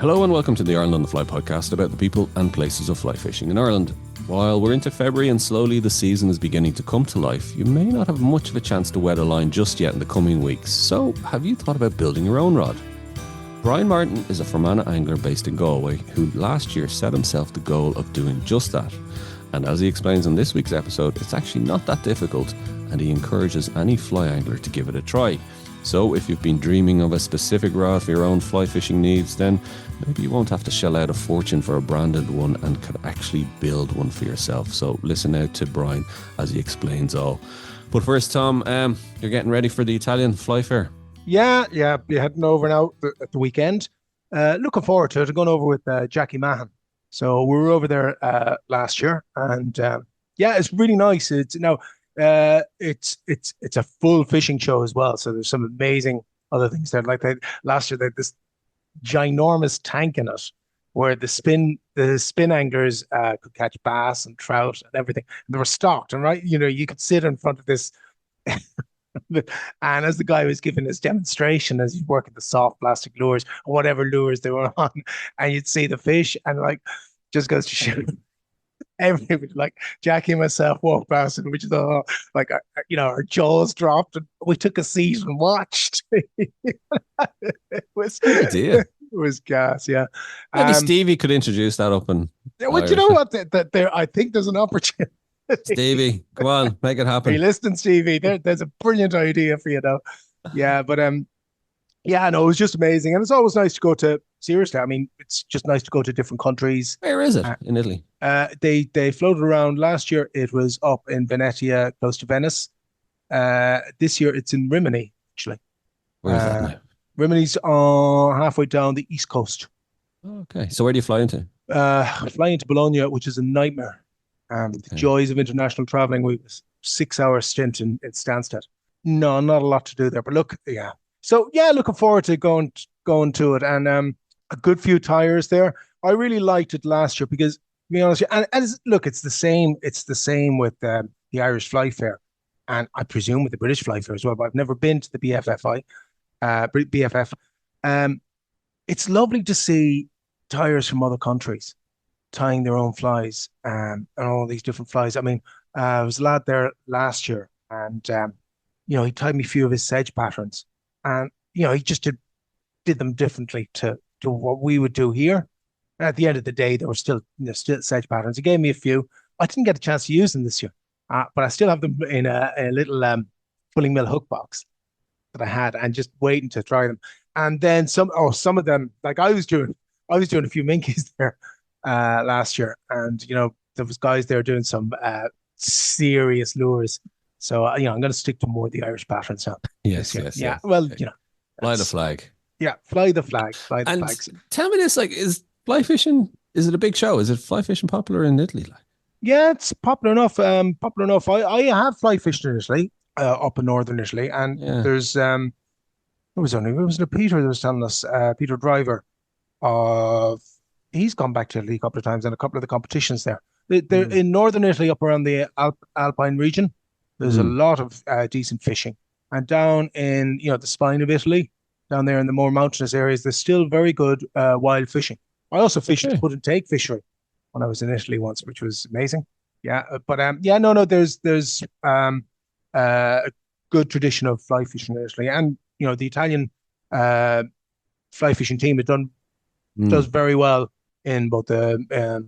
Hello and welcome to the Ireland on the Fly podcast about the people and places of fly fishing in Ireland. While we're into February and slowly the season is beginning to come to life, you may not have much of a chance to wet a line just yet in the coming weeks. So have you thought about building your own rod? Brian Martin is a Fermanagh angler based in Galway who last year set himself the goal of doing just that. And as he explains in this week's episode, it's actually not that difficult, and he encourages any fly angler to give it a try. So if you've been dreaming of a specific rod for your own fly fishing needs, then maybe you won't have to shell out a fortune for a branded one and could actually build one for yourself. So listen out to Brian as he explains all. But first, Tom, you're getting ready for the Italian fly fair. Yeah, you're heading over now at the weekend. Looking forward to it. I'm going over with Jackie Mahan. So we were over there last year, and it's really nice. It's a full fishing show as well. So there's some amazing other things there. Like last year, they had this ginormous tank in it where the spin anglers could catch bass and trout and everything. And they were stocked, and you could sit in front of this. And as the guy was giving his demonstration, as he's working the soft plastic lures or whatever lures they were on, and you'd see the fish, and just goes to show everybody, like Jackie and myself walked past, and we just our jaws dropped, and we took a seat and watched. It was good idea. It was gas, yeah. Maybe Stevie could introduce that up and. Well, you know what? There, I think there's an opportunity. Stevie, come on, make it happen. Are you listening, Stevie? There's a brilliant idea for you, though. Yeah, but it was just amazing, and it's always nice to go to. Seriously, I mean, it's just nice to go to different countries. Where is it in Italy? They floated around last year. It was up in Venetia, close to Venice. This year, it's in Rimini, actually. Where is that now? Rimini's halfway down the east coast. Okay, so where do you fly into? Flying to Bologna, which is a nightmare. The joys of international traveling. We was 6-hour stint in Stansted. No, not a lot to do there, but look, yeah. So looking forward to going to it, and a good few tires there. I really liked it last year because, to be honest, and it's the same. It's the same with the Irish Fly Fair, and I presume with the British Fly Fair as well. But I've never been to the BFF. It's lovely to see tires from other countries tying their own flies and all these different flies. I mean, there was a lad there last year, and he tied me a few of his sedge patterns, and he just did them differently to what we would do here. And at the end of the day, there were still sedge patterns. He gave me a few. I didn't get a chance to use them this year, but I still have them in a little fulling mill hook box that I had, and just waiting to try them. And then some of them, like I was doing a few minkies there last year, and there was guys there doing some serious lures. So I'm going to stick to more of the Irish patterns now. Yes. Yeah. Well, fly the flag. Yeah, fly the flag. Fly the flags. Tell me this: is fly fishing? Is it a big show? Is it fly fishing popular in Italy? Yeah, it's popular enough. I have fly fished in Italy, up in northern Italy, and there's it was Peter that was telling us, Peter Driver, he's gone back to Italy a couple of times and a couple of the competitions there. They're in northern Italy, up around the Alpine region. There's a lot of decent fishing, and down in the spine of Italy, down there in the more mountainous areas, there's still very good wild fishing. I also fished the put and take fishery when I was in Italy once, which was amazing. Yeah, but there's a good tradition of fly fishing in Italy, and the Italian fly fishing team does very well in both the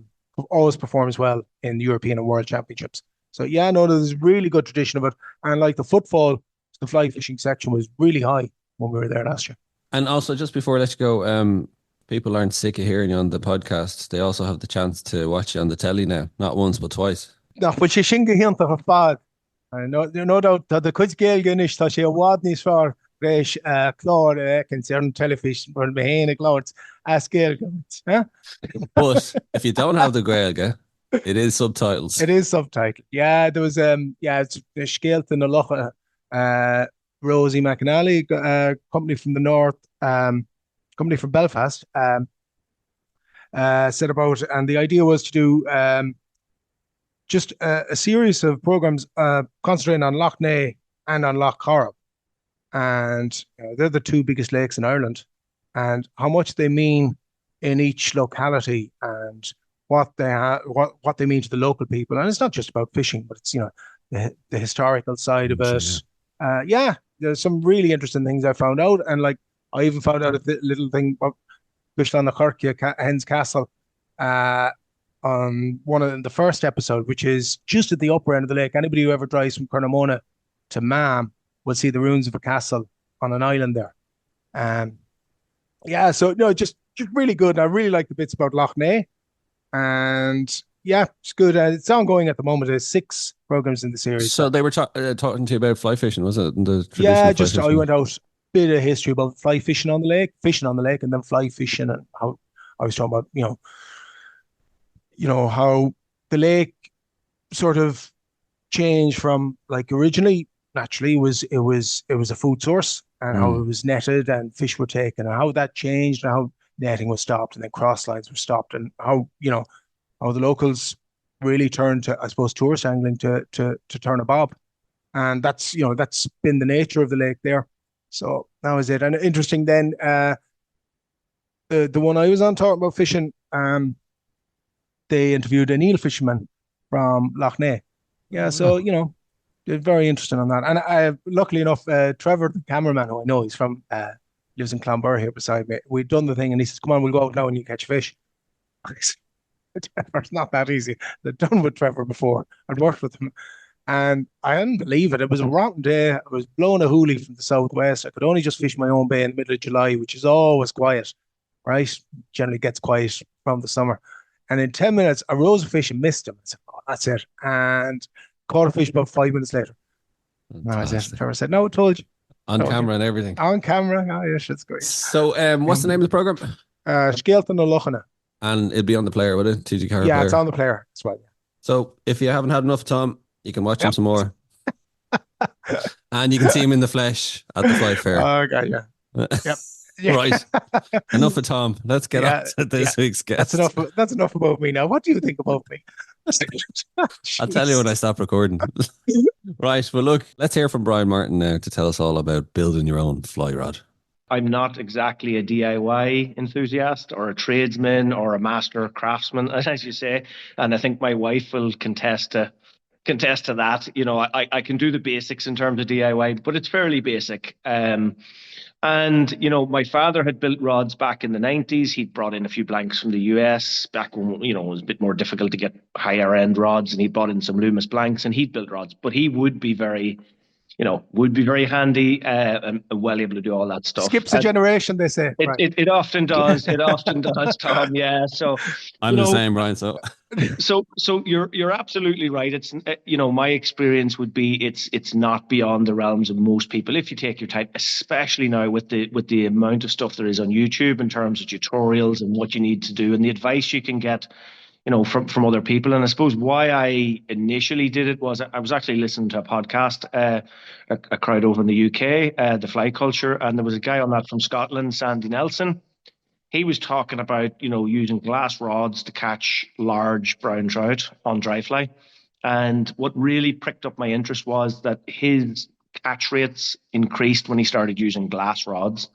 always performs well in the European and World Championships. So there's a really good tradition of it, and like the footfall to the fly fishing section was really high when we were there last year. And also, just before I let you go, people aren't sick of hearing you on the podcast. They also have the chance to watch you on the telly now, not once but twice. No, but she shinga hint of a fag. No doubt that the kids Gaelic is that she a wadney's for fresh chlor concern television for the Mahana clouds as Gaelic. But if you don't have the Gaelic, it is subtitles. It is subtitled. Yeah, there was it's the Skelton a Locha, Rosie McAnally, company from the north, company from Belfast, set about, and the idea was to do just a series of programs concentrating on Loch Ness and on Loch Corrib, and they're the two biggest lakes in Ireland, and how much they mean in each locality and what what they mean to the local people. And it's not just about fishing, but it's the historical side of Culture, it. yeah. Yeah, there's some really interesting things I found out, and like I even found out a little thing about fished on the Kirkia Hens Castle uh, on one of the first episode, which is just at the upper end of the lake. Anybody who ever drives from Cernamona to Mam will see the ruins of a castle on an island there. Um, yeah, so no, just really good. And I really like the bits about Loch Ness, and yeah, it's good. It's ongoing at the moment. There's 6 programs in the series. So So they were talking to you about fly fishing, was it? And the yeah, traditional fly just I fishing. went out bit of history about fly fishing on the lake, and then fly fishing, and how I was talking about how the lake sort of changed from like originally naturally it was a food source, and how it Mm. was netted and fish were taken, and how that changed, and how netting was stopped and then cross lines were stopped, and how the locals really turned to, I suppose, tourist angling to turn a bob. And that's been the nature of the lake there. So that was it. And interesting then, the one I was on talking about fishing, they interviewed an eel fisherman from Loch Ness. Yeah, Oh, so wow. they're very interesting on that. And luckily enough, Trevor, the cameraman who I know, he's from lives in Clonbur here beside me. We'd done the thing, and he says, "Come on, we'll go out now and you catch fish." I said, Trevor's not that easy. They've done with Trevor before. I'd worked with him, and I didn't believe it. It was a rotten day. I was blowing a hoolie from the southwest. I could only just fish my own bay in the middle of July, which is always quiet, right? Generally gets quiet from the summer. And in 10 minutes, I rose a fish and missed him. I said, "Oh, that's it." And caught a fish about 5 minutes later. No, I said, Fantastic. Trevor said, "No, I told you. On Told you." camera and everything. On camera. Oh, yeah, shit's great. So, what's the name of the program? Skelton O'Loughlin. And it'll be on the player, will it? TG Car Yeah, it's player. on the player as well. So, if you haven't had enough, Tom, you can watch him Yep. some more, and you can see him in the flesh at the fly fair. Okay, yeah. Yep. Yeah. Right. Enough of Tom. Let's get on Yeah, to this week's guest. That's enough about me now. What do you think about me? I'll tell you when I stop recording. Right. Well, look, let's hear from Brian Martin now to tell us all about building your own fly rod. I'm not exactly a DIY enthusiast or a tradesman or a master craftsman, as you say. And I think my wife will contest to that. I can do the basics in terms of DIY, but it's fairly basic. And my father had built rods back in the 90s. He'd brought in a few blanks from the US back when, it was a bit more difficult to get higher end rods, and he brought in some Loomis blanks, and he'd built rods. But he would be very handy and well able to do all that stuff. Skips a generation, they say. It, Right. it often does. It often does, Tom. Yeah. So I'm the same, Brian. So so you're absolutely right. It's my experience would be it's not beyond the realms of most people if you take your time, especially now with the amount of stuff there is on YouTube in terms of tutorials and what you need to do and the advice you can get from other people. And I suppose why I initially did it was I was actually listening to a podcast, a crowd over in the UK, the fly culture, and there was a guy on that from Scotland, Sandy Nelson. He was talking about, using glass rods to catch large brown trout on dry fly. And what really pricked up my interest was that his catch rates increased when he started using glass rods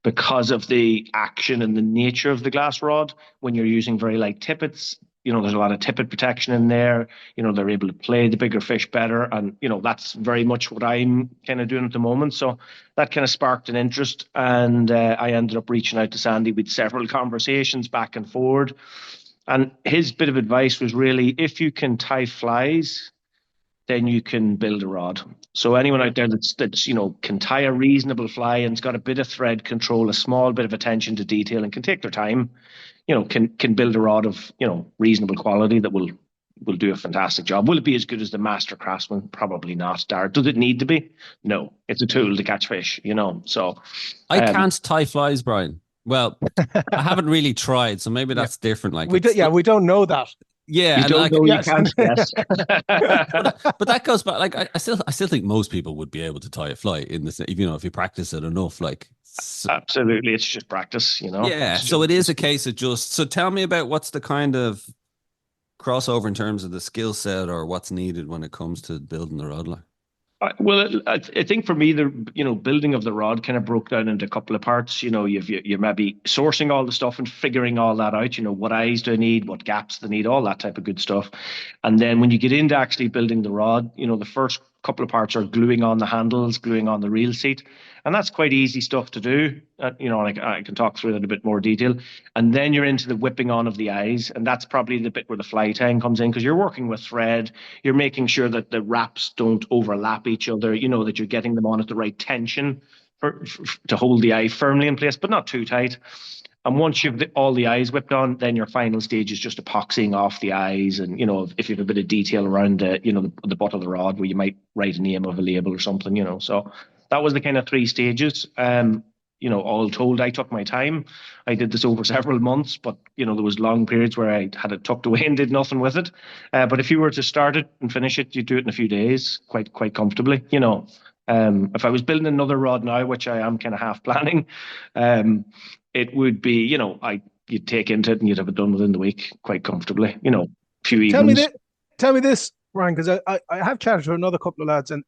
because of the action and the nature of the glass rod. When you're using very light tippets, there's a lot of tippet protection in there. They're able to play the bigger fish better. And, that's very much what I'm kind of doing at the moment. So that kind of sparked an interest. And I ended up reaching out to Sandy with several conversations back and forward. And his bit of advice was really, if you can tie flies, then you can build a rod. So anyone out there that's can tie a reasonable fly and's got a bit of thread control, a small bit of attention to detail, and can take their time, can build a rod of reasonable quality that will do a fantastic job. Will it be as good as the master craftsman? Probably not. Dara, does it need to be? No, it's a tool to catch fish. So I can't tie flies, Brian. Well, I haven't really tried, so maybe that's different. Like we don't know that. Yeah, you don't know you can't guess. but that goes back. Like I still think most people would be able to tie a fly in this. If you practice it enough, like absolutely, it's just practice. Yeah, so it is a case of just. So tell me about what's the kind of crossover in terms of the skill set or what's needed when it comes to building the rod line. I think for me, the building of the rod kind of broke down into a couple of parts. You're maybe sourcing all the stuff and figuring all that out. What eyes do I need, what gaps do I need, all that type of good stuff. And then when you get into actually building the rod, the first couple of parts are gluing on the handles, gluing on the reel seat, and that's quite easy stuff to do. I can talk through that in a bit more detail. And then you're into the whipping on of the eyes, and that's probably the bit where the fly tying comes in because you're working with thread. You're making sure that the wraps don't overlap each other. That you're getting them on at the right tension to hold the eye firmly in place, but not too tight. And once you've all the eyes whipped on, then your final stage is just epoxying off the eyes. And, if you have a bit of detail around the butt of the rod where you might write a name of a label or something, So that was the kind of 3 stages. All told, I took my time. I did this over several months, but, there was long periods where I had it tucked away and did nothing with it. But if you were to start it and finish it, you'd do it in a few days quite comfortably, If I was building another rod now, which I am kind of half planning, it would be, you'd take into it and you'd have it done within the week quite comfortably, a few evenings. Tell me this, Ryan, because I have chatted to another couple of lads, and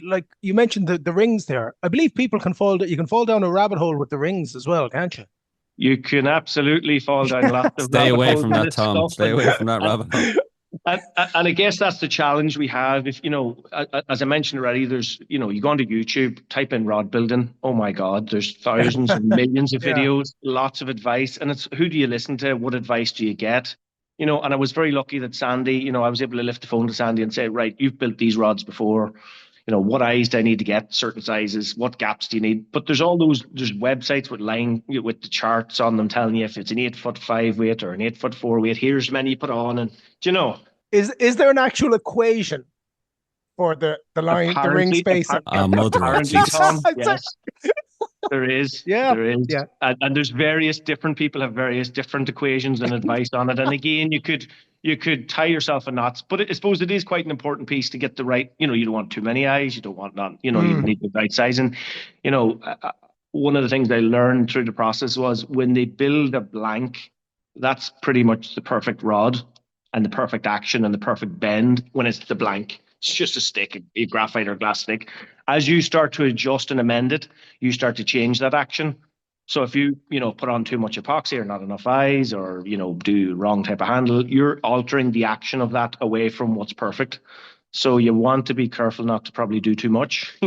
like you mentioned the rings there. I believe you can fall down a rabbit hole with the rings as well, can't you? You can absolutely fall down lots of Stay away from that, Tom. Stay away from that rabbit hole. And I guess that's the challenge we have. If as I mentioned already, there's you go onto YouTube, type in rod building. Oh my God, there's thousands and millions of videos, lots of advice, and it's who do you listen to? What advice do you get? And I was very lucky that Sandy, I was able to lift the phone to Sandy and say, right, you've built these rods before. What eyes do I need to get? Certain sizes. What gaps do you need? But there's websites with the charts on them telling you if it's an 8'5" weight or an 8'4" weight. Here's many you put on, and is there an actual equation for the line, the ring spacing? Apparently, Tom, yes, there is. Yeah, there is. Yeah. And there's different people have various different equations and advice on it. And again, you could tie yourself in knots, but I suppose it is quite an important piece to get the right, you don't want too many eyes, you don't want none, you need the right size. And, one of the things I learned through the process was when they build a blank, that's pretty much the perfect rod and the perfect action and the perfect bend when it's the blank. It's just a stick, a graphite or glass stick. As you start to adjust and amend it, you start to change that action. So if you, put on too much epoxy or not enough eyes or, do wrong type of handle, you're altering the action of that away from what's perfect. So you want to be careful not to probably do too much,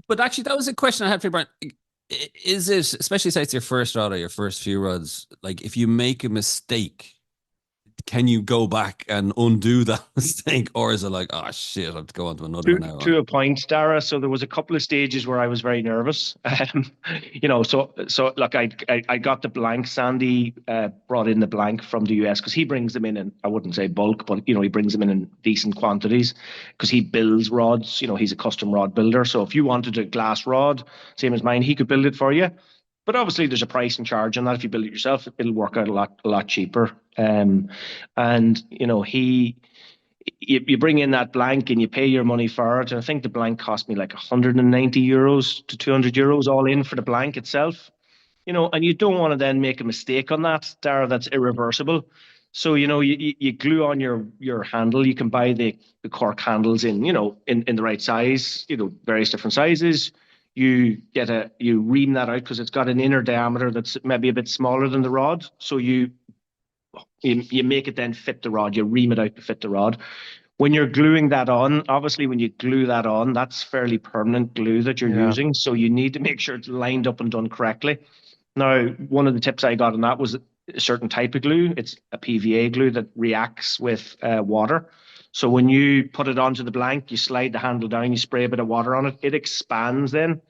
But actually, that was a question I had for you, Brian. Is it, especially say it's your first rod or your first few rods, like if you make a mistake, can you go back and undo that mistake, or is it like, oh shit, I have to go on to another one now? To a point, Dara. So there was a couple of stages where I was very nervous. So look, I got the blank. Sandy brought in the blank from the US because he brings them in I wouldn't say bulk, but he brings them in decent quantities because he builds rods. He's a custom rod builder. So if you wanted a glass rod, same as mine, he could build it for you. But obviously, there's a price and charge on that. If you build it yourself, it'll work out a lot cheaper. And you bring in that blank and you pay your money for it. And I think the blank cost me like 190 euros to 200 euros all in for the blank itself. And you don't want to then make a mistake on that, Dara. That's irreversible. So you glue on your handle. You can buy the cork handles in the right size. Various different sizes. You ream that out because it's got an inner diameter that's maybe a bit smaller than the rod. So you make it then fit the rod. You ream it out to fit the rod. When you're gluing that on, obviously when you glue that on, that's fairly permanent glue that you're using. So you need to make sure it's lined up and done correctly. Now, one of the tips I got on that was a certain type of glue. It's a PVA glue that reacts with water. So when you put it onto the blank, you slide the handle down, you spray a bit of water on it, it expands then.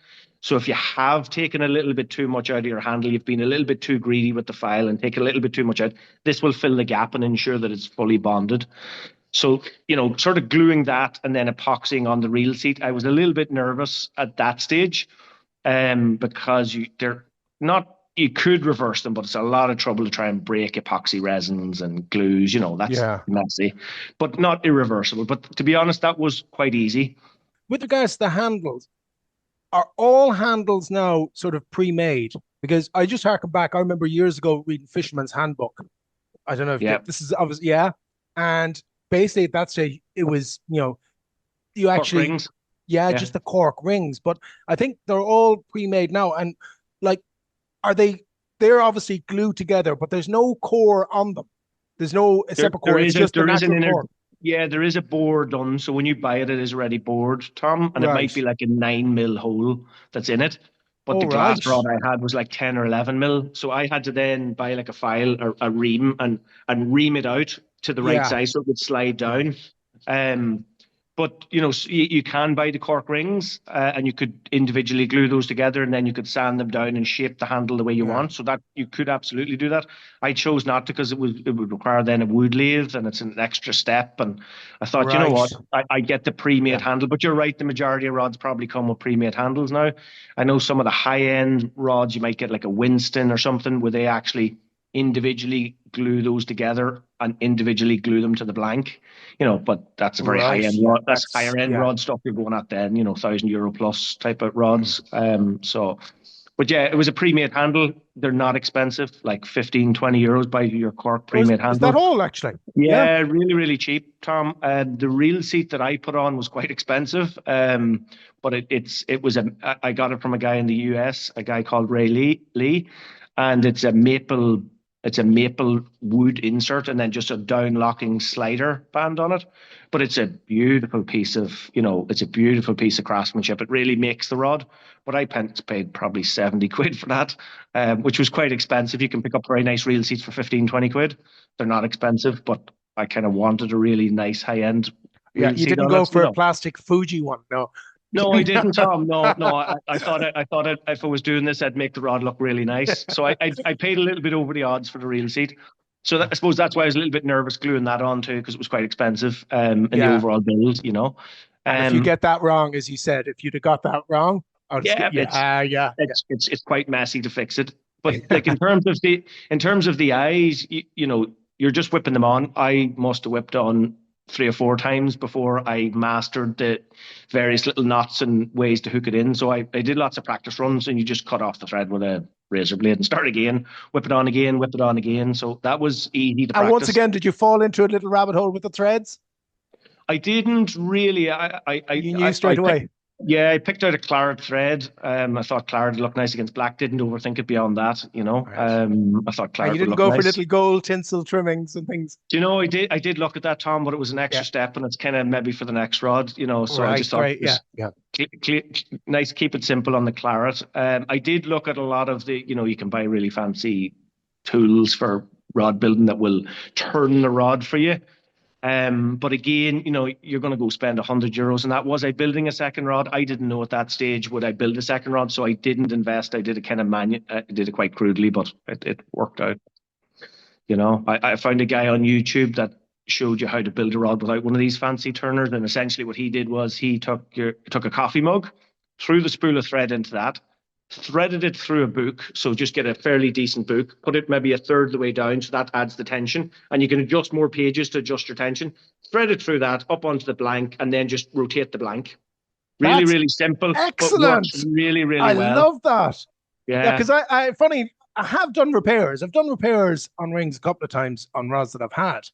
So if you have taken a little bit too much out of your handle, you've been a little bit too greedy with the file and taken a little bit too much out, this will fill the gap and ensure that it's fully bonded. So, sort of gluing that and then epoxying on the reel seat, I was a little bit nervous at that stage because you could reverse them, but it's a lot of trouble to try and break epoxy resins and glues. That's messy, but not irreversible. But to be honest, that was quite easy. With regards to the handles, are all handles now sort of pre-made? Because I just harken back, I remember years ago reading Fisherman's Handbook. I don't know if this is obviously, and basically at that stage, it was, You Cork actually, rings. yeah, Yeah. just the cork rings. But I think they're all pre-made now. And like, are they? They're obviously glued together, but there's no core on them. There's no separate core. It's just the There is an natural inner, core. yeah, there is a bore done. So when you buy it, it is already bored, Tom, and it might Right. be like a 9 mil hole that's in it. But the All glass right. rod I had was like 10 or 11 mil. So I had to then buy like a file or a ream and ream it out to the right Yeah. size so it would slide Yeah. down. Um, but you can buy the cork rings, and you could individually glue those together, and then you could sand them down and shape the handle the way you Yeah. want. So that you could absolutely do that. I chose not to because it would require then a wood lathe, and it's an extra step. And I thought, you know Right. what, I get the pre-made Yeah. handle. But you're right, the majority of rods probably come with pre-made handles now. I know some of the high-end rods you might get like a Winston or something where they actually individually glue those together and individually glue them to the blank, but that's a very high Right. end Yeah. rod. That's That's higher end yeah. rod stuff you're going at then, €1,000 plus type of Mm. rods. But yeah, it was a pre-made handle. They're not expensive, like 15, €20 by your Cork Oh, pre-made is that handle. all actually? Yeah. Yeah, really, really cheap, Tom. The reel seat that I put on was quite expensive. But I got it from a guy in the US, a guy called Lee, and it's a maple wood insert and then just a down locking slider band on it. But it's a beautiful piece of, it's a beautiful piece of craftsmanship. It really makes the rod. But I paid probably 70 quid for that, which was quite expensive. You can pick up very nice reel seats for 15, 20 quid. They're not expensive, but I kind of wanted a really nice high end Yeah. reel You seat didn't on go it. for a plastic Fuji one, no. No, I didn't, Tom. No, no. I thought if I was doing this, I'd make the rod look really nice. So I paid a little bit over the odds for the reel seat. So I suppose that's why I was a little bit nervous gluing that on too, because it was quite expensive in the Yeah. overall build, And if you Um, get that wrong, as you said, if you'd have got that wrong, I would yeah, yeah. it's quite messy to fix it. But like in terms of the eyes, you're just whipping them on. I must have whipped on 3 or 4 times before I mastered the various little knots and ways to hook it in. So I did lots of practice runs, and you just cut off the thread with a razor blade and start again, whip it on again, whip it on again. So that was easy to And once practice. again, did you fall into a little rabbit hole with the threads? I didn't really. You knew straight away. Yeah, I picked out a claret thread. I thought claret would look nice against black. Didn't overthink it beyond that, Right. I thought And claret you would didn't look go for nice. little gold tinsel trimmings and things. I did look at that, Tom, but it was an extra Yeah. step, and it's kind of maybe for the next rod. So I Right. just thought Right. Yeah. just Yeah. nice, keep it simple on the claret. I did look at a lot of you can buy really fancy tools for rod building that will turn the rod for you. But again, you're going to go spend €100, and that was I building a second rod. I didn't know at that stage would I build a second rod, so I didn't invest. I did it kind of did it quite crudely, but it worked out. I found a guy on YouTube that showed you how to build a rod without one of these fancy turners, and essentially what he did was he took a coffee mug, threw the spool of thread into that, threaded it through a book, so just get a fairly decent book, put it maybe a third of the way down, so that adds the tension, and you can adjust more pages to adjust your tension. Thread it through that up onto the blank, and then just rotate the blank. Really, That's really simple, but works excellent. really, really I well. love that. Yeah, Yeah, because funny, I have done repairs. I've done repairs on rings a couple of times on rods that I've had.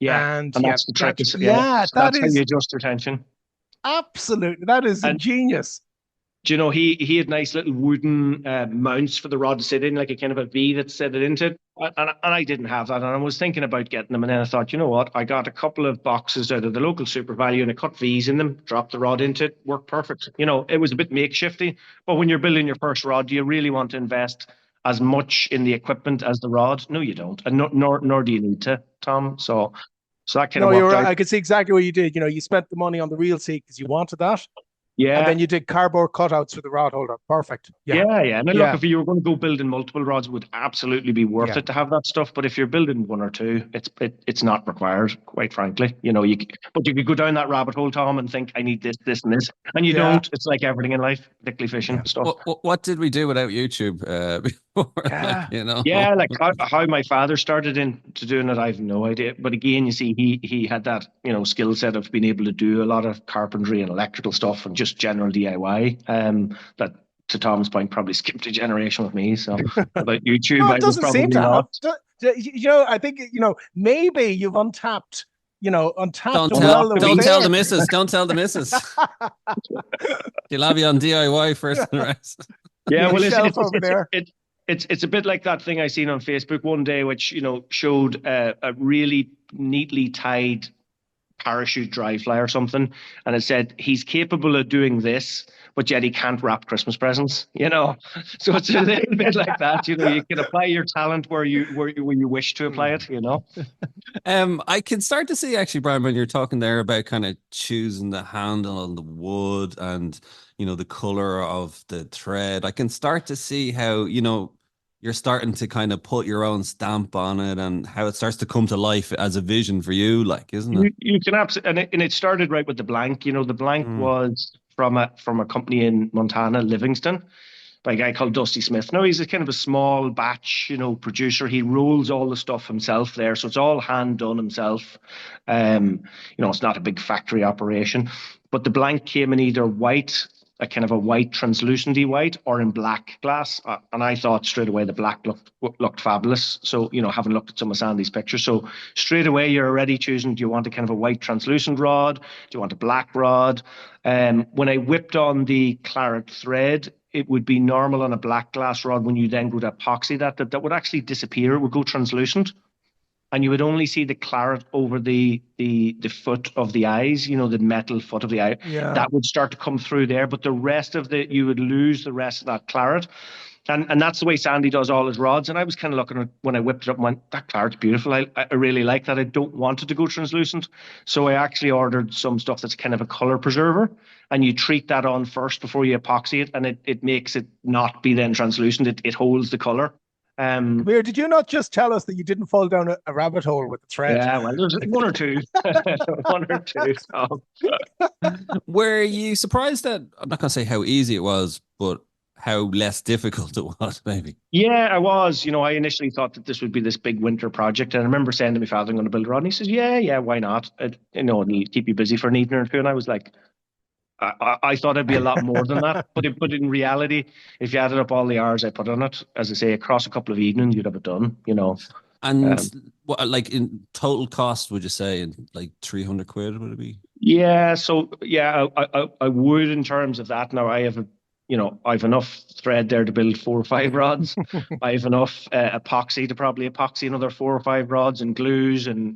yeah, And and yeah, that's the trick. so So that that's how you is adjust your tension. absolutely, that is And ingenious. he had nice little wooden mounts for the rod to sit in, like a kind of a V that set it into it. And I didn't have that. And I was thinking about getting them. And then I thought, you know what? I got a couple of boxes out of the local Super Value and I cut V's in them, dropped the rod into it, worked perfect. It was a bit makeshifty. But when you're building your first rod, do you really want to invest as much in the equipment as the rod? No, you don't. And nor do you need to, Tom. So that kind No, of you're worked right. out. I could see exactly what you did. You spent the money on the reel seat because you wanted that. And Yeah. then you did cardboard cutouts for the rod holder. Perfect. Yeah. Yeah. And then look, if you were going to go building multiple rods, it would absolutely be worth Yeah. it to have that stuff. But if you're building one or two, it's not required, quite frankly. But you could go down that rabbit hole, Tom, and think, I need this, this, and this. And you don't. It's like everything in life, particularly fishing stuff. What did we do without YouTube before? Yeah. Yeah, like how my father started into doing it, I have no idea. But again, you see, he had that skill set of being able to do a lot of carpentry and electrical stuff and just general DIY. That, to Tom's point, probably skipped a generation with me. So about YouTube, No, I it was doesn't seem probably to have. not. I think maybe you've untapped untapped Don't well. tell the missus. Don't tell the missus. You'll have you on DIY first and rest. Yeah, well, shelf over there. It's a bit like that thing I seen on Facebook one day, which showed a really neatly tied parachute dry fly or something, and it said he's capable of doing this, but yet he can't wrap Christmas presents. So it's a little bit like that. You can apply your talent where you wish to apply it. I can start to see actually, Brian, when you're talking there about kind of choosing the handle on the wood and the color of the thread. I can start to see how you're starting to kind of put your own stamp on it and how it starts to come to life as a vision for you, like, isn't it? You can absolutely, and it started right with the blank. The blank was from a company in Montana, Livingston, by a guy called Dusty Smith. Now he's a kind of a small batch, producer. He rolls all the stuff himself there, so it's all hand done himself. It's not a big factory operation, but the blank came in either white, a kind of a white translucenty white, or in black glass. And I thought straight away the black looked fabulous. So, having looked at some of Sandy's pictures. So straight away you're already choosing, do you want a kind of a white translucent rod? Do you want a black rod? When I whipped on the claret thread, it would be normal on a black glass rod. When you then go to epoxy that would actually disappear. It would go translucent. And you would only see the claret over the foot of the eyes, the metal foot of the eye. Yeah. That would start to come through there, but the rest of you would lose the rest of that claret. And that's the way Sandy does all his rods. And I was kind of looking at when I whipped it up and went, that claret's beautiful. I really like that. I don't want it to go translucent. So I actually ordered some stuff that's kind of a color preserver. And you treat that on first before you epoxy it. And it makes it not be then translucent. It holds the color. Amir, did you not just tell us that you didn't fall down a rabbit hole with the thread? Yeah, well, there's one or two. One or two. So. Were you surprised that, I'm not going to say how easy it was, but how less difficult it was, maybe? Yeah, I was. I initially thought that this would be this big winter project. And I remember saying to my father, I'm going to build a rod. And he says, yeah, why not? It'll keep you busy for an evening or two. And I was like, I thought it'd be a lot more than that, but in reality, if you added up all the hours I put on it, as I say, across a couple of evenings, you'd have it done, And what, like in total cost, would you say, in like 300 quid would it be? Yeah, so yeah, I would in terms of that. Now I have I've enough thread there to build 4 or 5 rods. I have enough epoxy to probably epoxy another 4 or 5 rods and glues and,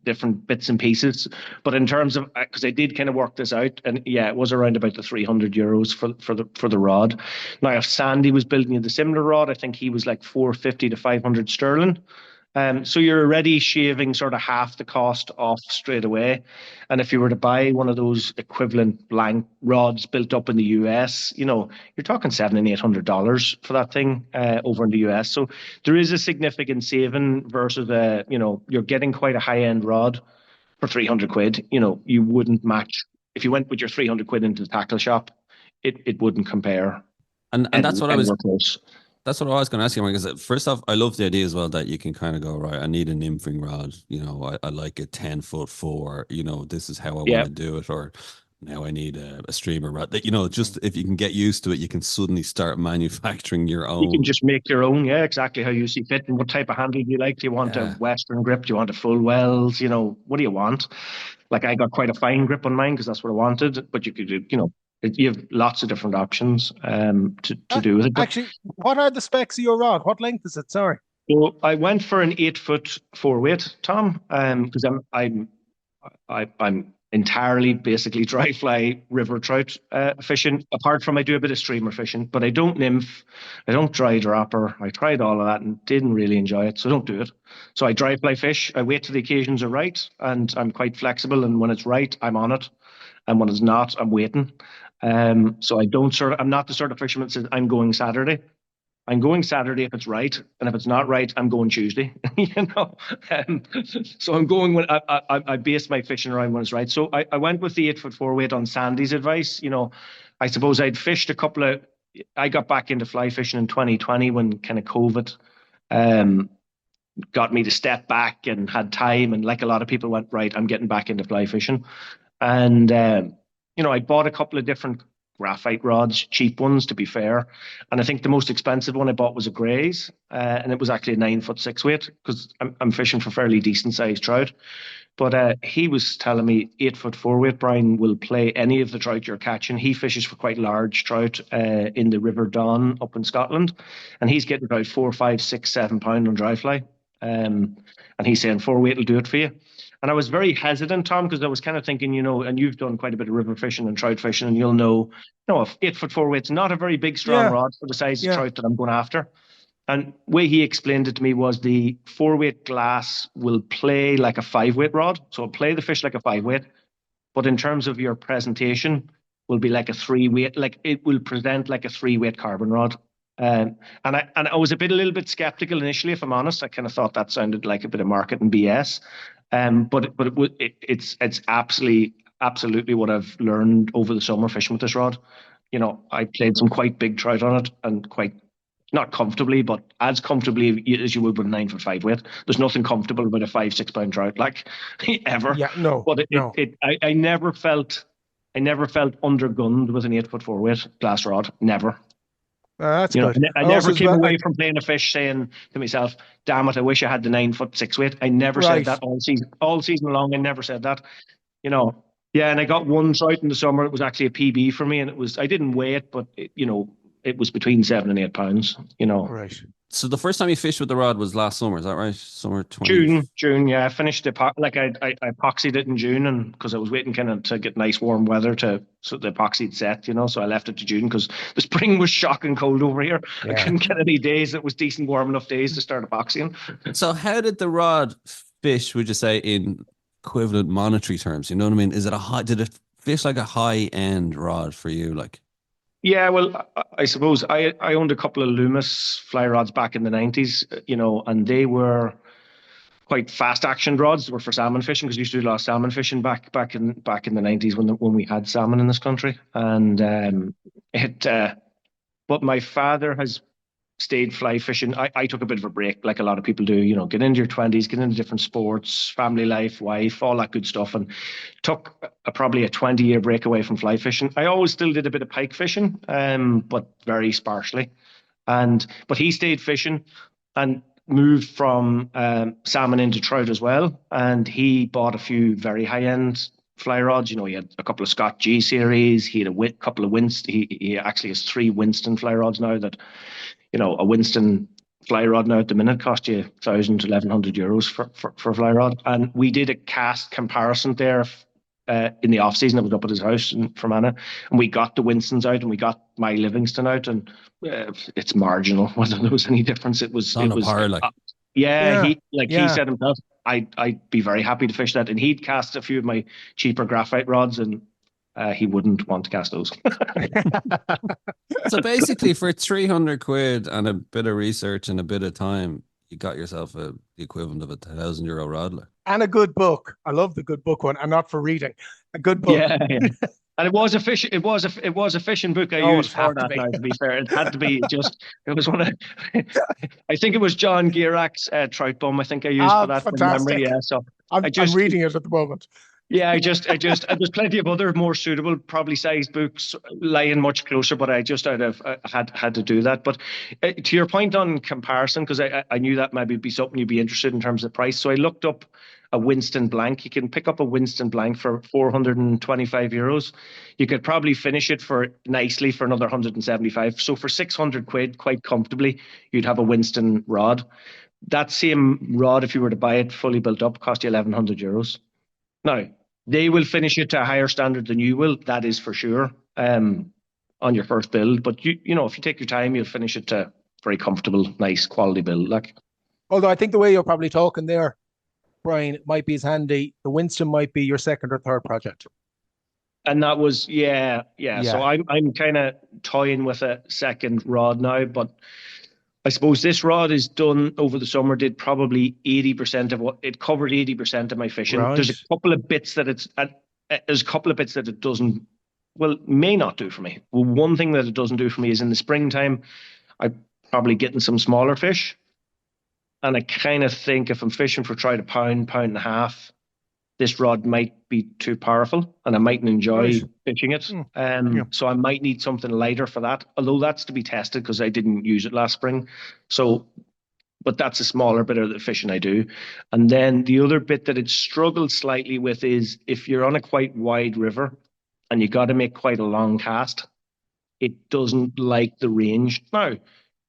different bits and pieces. But in terms of, because I did kind of work this out, and yeah, it was around about the €300 for the rod. Now, if Sandy was building you the similar rod, I think he was like 450 to 500 sterling. So you're already shaving sort of half the cost off straight away. And if you were to buy one of those equivalent blank rods built up in the US, you're talking $700 and $800 for that thing over in the US. So there is a significant saving versus you're getting quite a high end rod for 300 quid. You wouldn't match if you went with your 300 quid into the tackle shop. It wouldn't compare. And that's what I was. Close. That's what I was going to ask you, because first off, I love the idea as well that you can kind of go, right, I need an nymphing rod, I like a 10'4", this is how I want to do it, or now I need a streamer rod. That just if you can get used to it, you can suddenly start manufacturing your own. You can just make your own, exactly how you see fit. And what type of handle do you like? Do you want a Western grip? Do you want a full wells? What do you want? Like I got quite a fine grip on mine because that's what I wanted, but you could do, you have lots of different options to do with it. But actually, what are the specs of your rod? What length is it? Sorry. So I went for an 8-foot 4-weight, Tom, because I'm entirely basically dry fly river trout fishing. Apart from I do a bit of streamer fishing, but I don't nymph, I don't dry dropper. I tried all of that and didn't really enjoy it, so don't do it. So I dry fly fish. I wait till the occasions are right, and I'm quite flexible. And when it's right, I'm on it, and when it's not, I'm waiting. So I'm not the sort of fisherman that says I'm going Saturday. I'm going Saturday if it's right, and if it's not right, I'm going Tuesday. So I'm going when I base my fishing around when it's right. So I went with the 8-foot 4-weight on Sandy's advice. I suppose I'd fished I got back into fly fishing in 2020 when kind of COVID got me to step back and had time, and like a lot of people went, right, I'm getting back into fly fishing, and I bought a couple of different graphite rods, cheap ones to be fair. And I think the most expensive one I bought was a Gray's, and it was actually a 9'6" weight because I'm fishing for fairly decent sized trout. But he was telling me 8'4" weight, Brian, will play any of the trout you're catching. He fishes for quite large trout in the River Don up in Scotland, and he's getting about 4, 5, 6, 7 pound on dry fly. And he's saying 4 weight will do it for you. And I was very hesitant, Tom, because I was kind of thinking, and you've done quite a bit of river fishing and trout fishing, and you'll know, if 8'4" weight's not a very big, strong rod for the size of trout that I'm going after. And the way he explained it to me was the 4 weight glass will play like a 5 weight rod. So it'll play the fish like a 5 weight. But in terms of your presentation, will be like a 3 weight, like it will present like a 3 weight carbon rod. And I was a little bit skeptical initially, if I'm honest. I kind of thought that sounded like a bit of marketing BS. But it's absolutely what I've learned over the summer fishing with this rod. I played some quite big trout on it, and quite, not comfortably, but as comfortably as you would with a 9'5" weight. There's nothing comfortable about a 5, 6 pound trout, like ever. Yeah, no. But I never felt undergunned with an 8'4" weight glass rod. Never. That's good. I never came away from playing a fish saying to myself, "Damn it, I wish I had the 9'6" weight." I never said that all season long. I never said that. Yeah, and I got one trout in the summer. It was actually a PB for me, and I didn't weigh it, but it was between 7 and 8 pounds. Right. So the first time you fished with the rod was last summer, is that right? Summer 20. June. Yeah, I finished I epoxied it in June, and because I was waiting kind of to get nice warm weather so the epoxy set, so I left it to June because the spring was shocking cold over here. Yeah. I couldn't get any days that was decent warm enough days to start epoxying. So how did the rod fish, would you say, in equivalent monetary terms? You know what I mean? Did it fish like a high end rod for you, like? Yeah, well, I suppose I owned a couple of Loomis fly rods back in the 90s, and they were quite fast action rods. They were for salmon fishing, because we used to do a lot of salmon fishing back in the 90s when we had salmon in this country. And but my father has stayed fly fishing. I took a bit of a break, like a lot of people do, get into your 20s, get into different sports, family life, wife, all that good stuff, and took probably a 20-year break away from fly fishing. I always still did a bit of pike fishing, but very sparsely. But he stayed fishing and moved from salmon into trout as well. And he bought a few very high-end fly rods. He had a couple of Scott G series. He had a couple of Winston. He actually has 3 Winston fly rods now that, a Winston fly rod now at the minute cost you 1,000 to 1,100 euros for a fly rod. And we did a cast comparison there in the off season. I was up at his house in Fermanagh, and we got the Winstons out and we got my Livingston out, and it's marginal whether there was any difference. It was par, like. He said himself, I'd be very happy to fish that, and he'd cast a few of my cheaper graphite rods, and he wouldn't want to cast those. So basically, for 300 quid and a bit of research and a bit of time, you got yourself the equivalent of a €1,000 rod. And a good book. I love the good book one, and not for reading. A good book. Yeah. And it was a fishing book I used for that. Now, to be fair, it had to be it was one of, I think it was John Gierak's Trout Bum. I think I used for that. Fantastic. From memory. Yeah, so I'm reading it at the moment. Yeah, there's plenty of other more suitable, probably sized books lying much closer, but I just had to do that. But to your point on comparison, because I knew that maybe be something you'd be interested in terms of price. So I looked up a Winston blank. You can pick up a Winston blank for 425 euros. You could probably finish it nicely for another 175. So for 600 quid, quite comfortably, you'd have a Winston rod. That same rod, if you were to buy it fully built up, cost you 1,100 euros. Now, they will finish it to a higher standard than you will. That is for sure, on your first build. But if you take your time, you'll finish it to very comfortable, nice quality build. Although I think the way you're probably talking there, Brian, it might be as handy. The Winston might be your second or third project. And that was yeah. So I'm kind of toying with a second rod now, but I suppose this rod is done over the summer, did probably 80% of it covered 80% of my fishing. Right. There's a couple of bits that it doesn't, may not do for me. Well, one thing that it doesn't do for me is in the springtime, I'm probably getting some smaller fish. And I kind of think if I'm fishing for trout a pound and a half, this rod might be too powerful and I mightn't enjoy fishing it. So I might need something lighter for that, although that's to be tested because I didn't use it last spring. So, but that's a smaller bit of the fishing I do. And then the other bit that it struggles slightly with is if you're on a quite wide river and you got to make quite a long cast, it doesn't like the range. Now,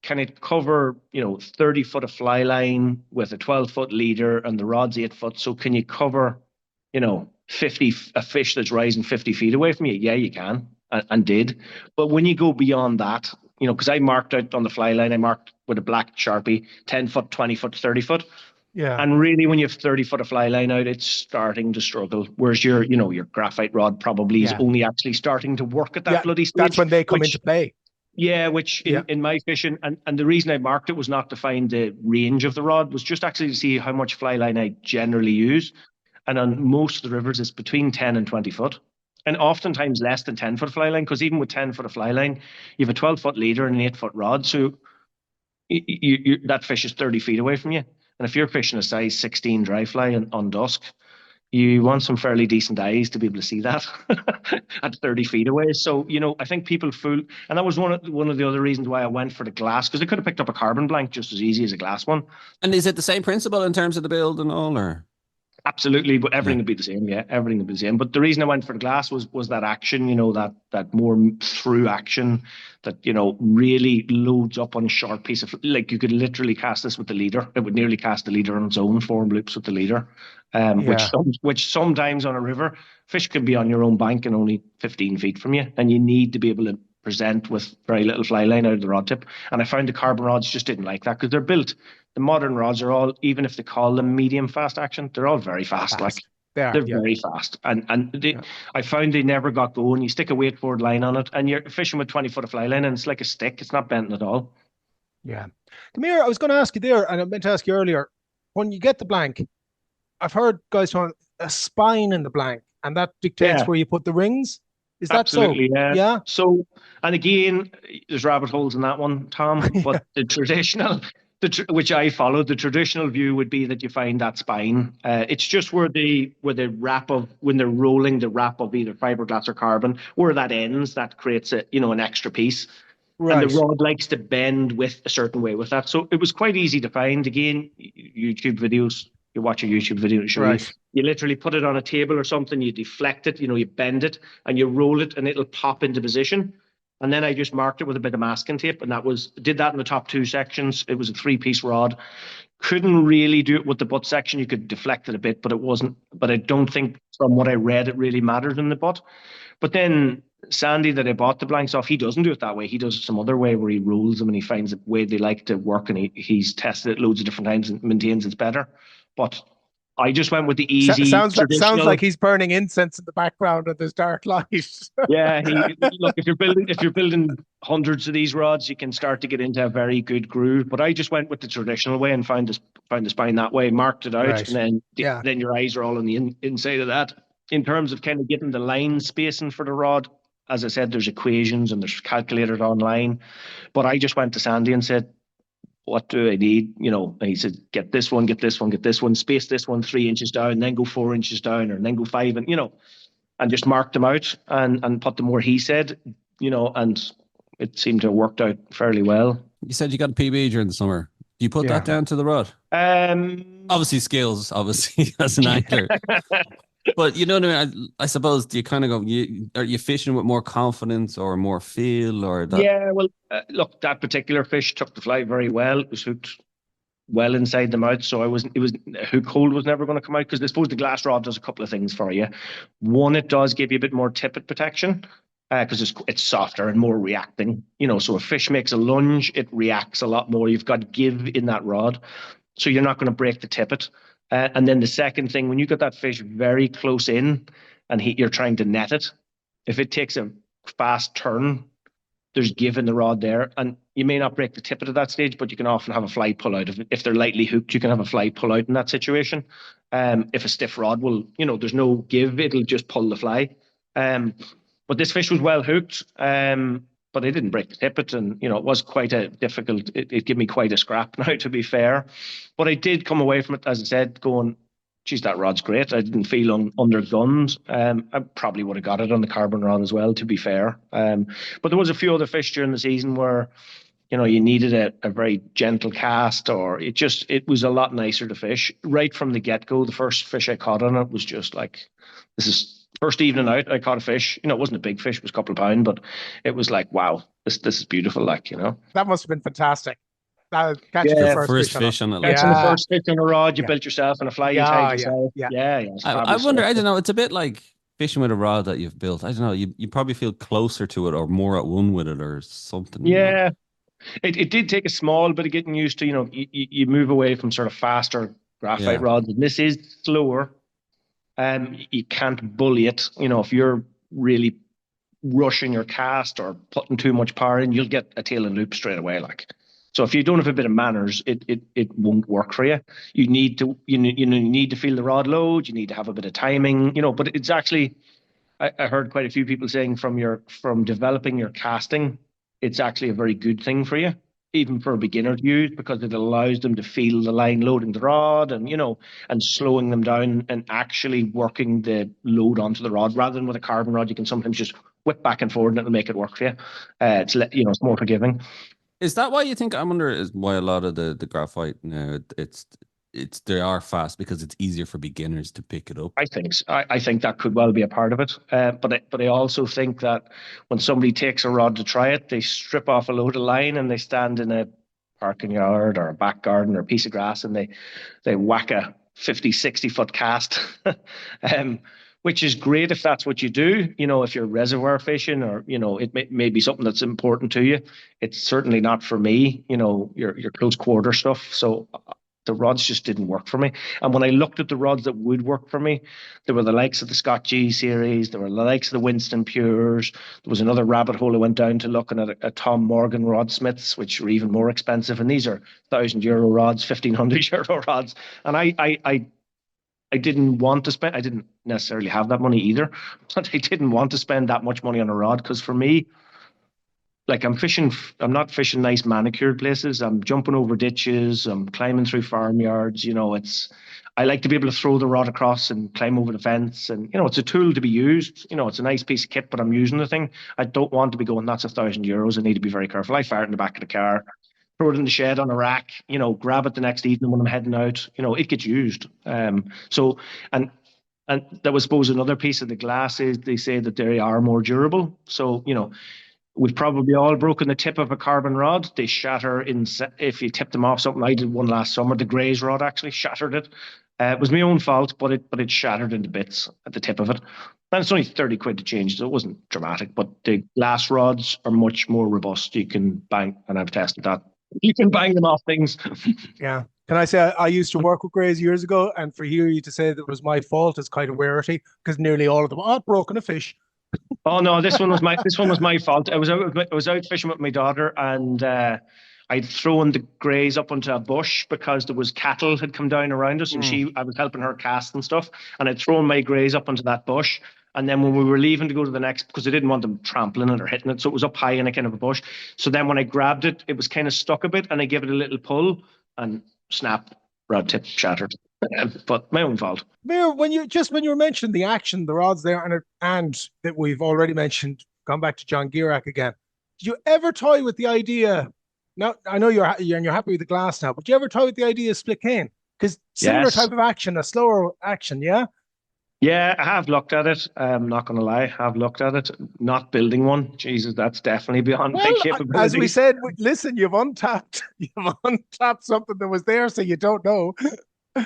can it cover, 30 foot of fly line with a 12-foot leader and the rod's 8 foot? So can you cover, 50 a fish that's rising 50 feet away from you? Yeah, you can, and did. But when you go beyond that, because I marked out on the fly line, I marked with a black Sharpie, 10 foot, 20 foot, 30 foot. Yeah. And really, when you have 30 foot of fly line out, it's starting to struggle. Whereas your graphite rod probably is only actually starting to work at that bloody stage. That's when they come into play. Yeah, which in my fishing, and the reason I marked it was not to find the range of the rod, was just actually to see how much fly line I generally use. And on most of the rivers, it's between 10 and 20 foot. And oftentimes less than 10 foot fly line, because even with 10 foot of fly line, you have a 12-foot leader and an 8-foot rod. So that fish is 30 feet away from you. And if you're fishing a size 16 dry fly on dusk, you want some fairly decent eyes to be able to see that at 30 feet away. So, I think people fool, and that was one of the other reasons why I went for the glass, because I could have picked up a carbon blank just as easy as a glass one. And is it the same principle in terms of the build and all, or? Absolutely, but everything would be the same. Yeah, everything would be the same. But the reason I went for the glass was that action, that more through action that, really loads up on a short piece of, like you could literally cast this with the leader. It would nearly cast the leader on its own, form loops with the leader, which sometimes on a river, fish could be on your own bank and only 15 feet from you. And you need to be able to present with very little fly line out of the rod tip. And I found the carbon rods just didn't like that because they're built. The modern rods are all, even if they call them medium fast action, they're all very fast. Like they're very fast. And I found they never got going. You stick a wakeboard line on it and you're fishing with 20 foot of fly line and it's like a stick. It's not bent at all. Yeah. Come here. I was going to ask you there, and I meant to ask you earlier, when you get the blank, I've heard guys talking a spine in the blank, and that dictates where you put the rings. Is that absolutely so? Yeah. So, and again, there's rabbit holes in that one, Tom, but the traditional, which I followed, the traditional view would be that you find that spine. It's just where the wrap of, when they're rolling the wrap of either fiberglass or carbon, where that ends, that creates an extra piece. Right. And the rod likes to bend with a certain way with that. So it was quite easy to find. Again, YouTube videos, you watch a YouTube video to show you literally put it on a table or something, you deflect it, you bend it and you roll it and it'll pop into position. And then I just marked it with a bit of masking tape, and did that in the top 2 sections. It was a 3-piece rod. Couldn't really do it with the butt section. You could deflect it a bit, but I don't think from what I read, it really mattered in the butt. But then Sandy, that I bought the blanks off, he doesn't do it that way. He does it some other way where he rolls them and he finds a way they like to work, and he's tested it loads of different times and maintains it's better. But I just went with the easy. Sounds like he's burning incense in the background of this dark light. Yeah, look, if you're building hundreds of these rods, you can start to get into a very good groove. But I just went with the traditional way and found the spine that way, marked it out, and then your eyes are all on the inside of that. In terms of kind of getting the line spacing for the rod, as I said, there's equations and there's calculators online. But I just went to Sandy and said, what do I need? And he said, get this one, space this one 3 inches down, then go 4 inches down, or then go 5, and just marked them out and put them where he said, and it seemed to have worked out fairly well. You said you got a PB during the summer. Do you put that down to the rod? Obviously skills, as an angler. But you know what I mean? I suppose, do you kind of go, are you fishing with more confidence or more feel, or that? Yeah, well, look, that particular fish took the fly very well. It was hooked well inside the mouth, so hook hold was never going to come out, because I suppose the glass rod does a couple of things for you. One, it does give you a bit more tippet protection, because it's softer and more reacting. So if fish makes a lunge, it reacts a lot more. You've got give in that rod, so you're not going to break the tippet. And then the second thing, when you got that fish very close in and you're trying to net it, if it takes a fast turn, there's give in the rod there. And you may not break the tippet at that stage, but you can often have a fly pull out. If they're lightly hooked, you can have a fly pull out in that situation. If a stiff rod will, there's no give, it'll just pull the fly. But this fish was well hooked. But it didn't break the tippet, and it was quite a difficult. It gave me quite a scrap now, to be fair. But I did come away from it, as I said, going, geez, that rod's great. I didn't feel undergunned. I probably would have got it on the carbon rod as well, to be fair. But there was a few other fish during the season where, you needed a very gentle cast, or it was a lot nicer to fish right from the get-go. The first fish I caught on it was just like, this is first evening out, I caught a fish. It wasn't a big fish, it was a couple of pounds, but it was like, wow, this is beautiful, That must have been fantastic. Catching Yeah. the First first fish on it. Catching the Yeah. first fish on a rod, you Yeah. built yourself, and a fly you Yeah, tied yeah, yourself. yeah. Yeah, it's I fabulous wonder, stuff. I don't know, it's a bit like fishing with a rod that you've built. I don't know, you probably feel closer to it or more at one with it or something. Yeah, it did take a small bit of getting used to. You move away from sort of faster graphite Yeah. rods, and this is slower. You can't bully it. If you're really rushing your cast or putting too much power in, you'll get a tail and loop straight away. So if you don't have a bit of manners, it won't work for you. You need to need to feel the rod load. You need to have a bit of timing. But it's actually, I heard quite a few people saying from developing your casting, it's actually a very good thing for you, even for a beginner to use, because it allows them to feel the line loading the rod and slowing them down and actually working the load onto the rod, rather than with a carbon rod. You can sometimes just whip back and forward and it'll make it work for you. It's more forgiving. Is that why you think, I wonder, is why a lot of the graphite now, they are fast because it's easier for beginners to pick it up? I think so. I think that could well be a part of it. But I also think that when somebody takes a rod to try it, they strip off a load of line and they stand in a parking yard or a back garden or a piece of grass, and they whack a 50, 60-foot cast, which is great if that's what you do. If you're reservoir fishing, or it may be something that's important to you. It's certainly not for me. Your close quarter stuff. So the rods just didn't work for me. And when I looked at the rods that would work for me, there were the likes of the Scott G series, there were the likes of the Winston Pures. There was another rabbit hole I went down to looking at a Tom Morgan rod smiths, which were even more expensive. And these are €1,000 rods, €1,500 rods. And I didn't want to spend, I didn't necessarily have that money either, but I didn't want to spend that much money on a rod, because for me, like, I'm not fishing nice manicured places. I'm jumping over ditches. I'm climbing through farmyards. I like to be able to throw the rod across and climb over the fence. And, it's a tool to be used. It's a nice piece of kit, but I'm using the thing. I don't want to be going, that's €1,000. I need to be very careful. I fire it in the back of the car, throw it in the shed on a rack, grab it the next evening when I'm heading out. It gets used. And that was, suppose, another piece of the glass is they say that they are more durable. So, we've probably all broken the tip of a carbon rod. They shatter if you tip them off something. I did one last summer. The Grays rod actually shattered it. It was my own fault, but it shattered into bits at the tip of it. And it's only 30 quid to change, so it wasn't dramatic. But the glass rods are much more robust. You can bang, and I've tested that. You can bang them off things. Yeah. Can I say I used to work with Grays years ago, and for you to say that it was my fault is kind of rarity, because nearly all of them, I'd broken a fish. Oh no, this one was my fault. I was out fishing with my daughter, and I'd thrown the Greys up onto a bush because there was cattle had come down around us, and I was helping her cast and stuff, and I'd thrown my Greys up onto that bush. And then when we were leaving to go to the next, because I didn't want them trampling it or hitting it, so it was up high in a kind of a bush. So then when I grabbed it, it was kind of stuck a bit, and I gave it a little pull, and snap, rod tip shattered. But my own fault. Mayor, when you were mentioning the action, the rods there, and that we've already mentioned, gone back to John Gierak again. Did you ever toy with the idea? Now I know you're happy with the glass now, but did you ever toy with the idea of split cane? Because similar Yes. type of action, a slower action, yeah. Yeah, I have looked at it. I'm not going to lie, I've looked at it. Not building one, Jesus, that's definitely beyond my Well, capabilities. as we said, listen, you've untapped something that was there, so you don't know.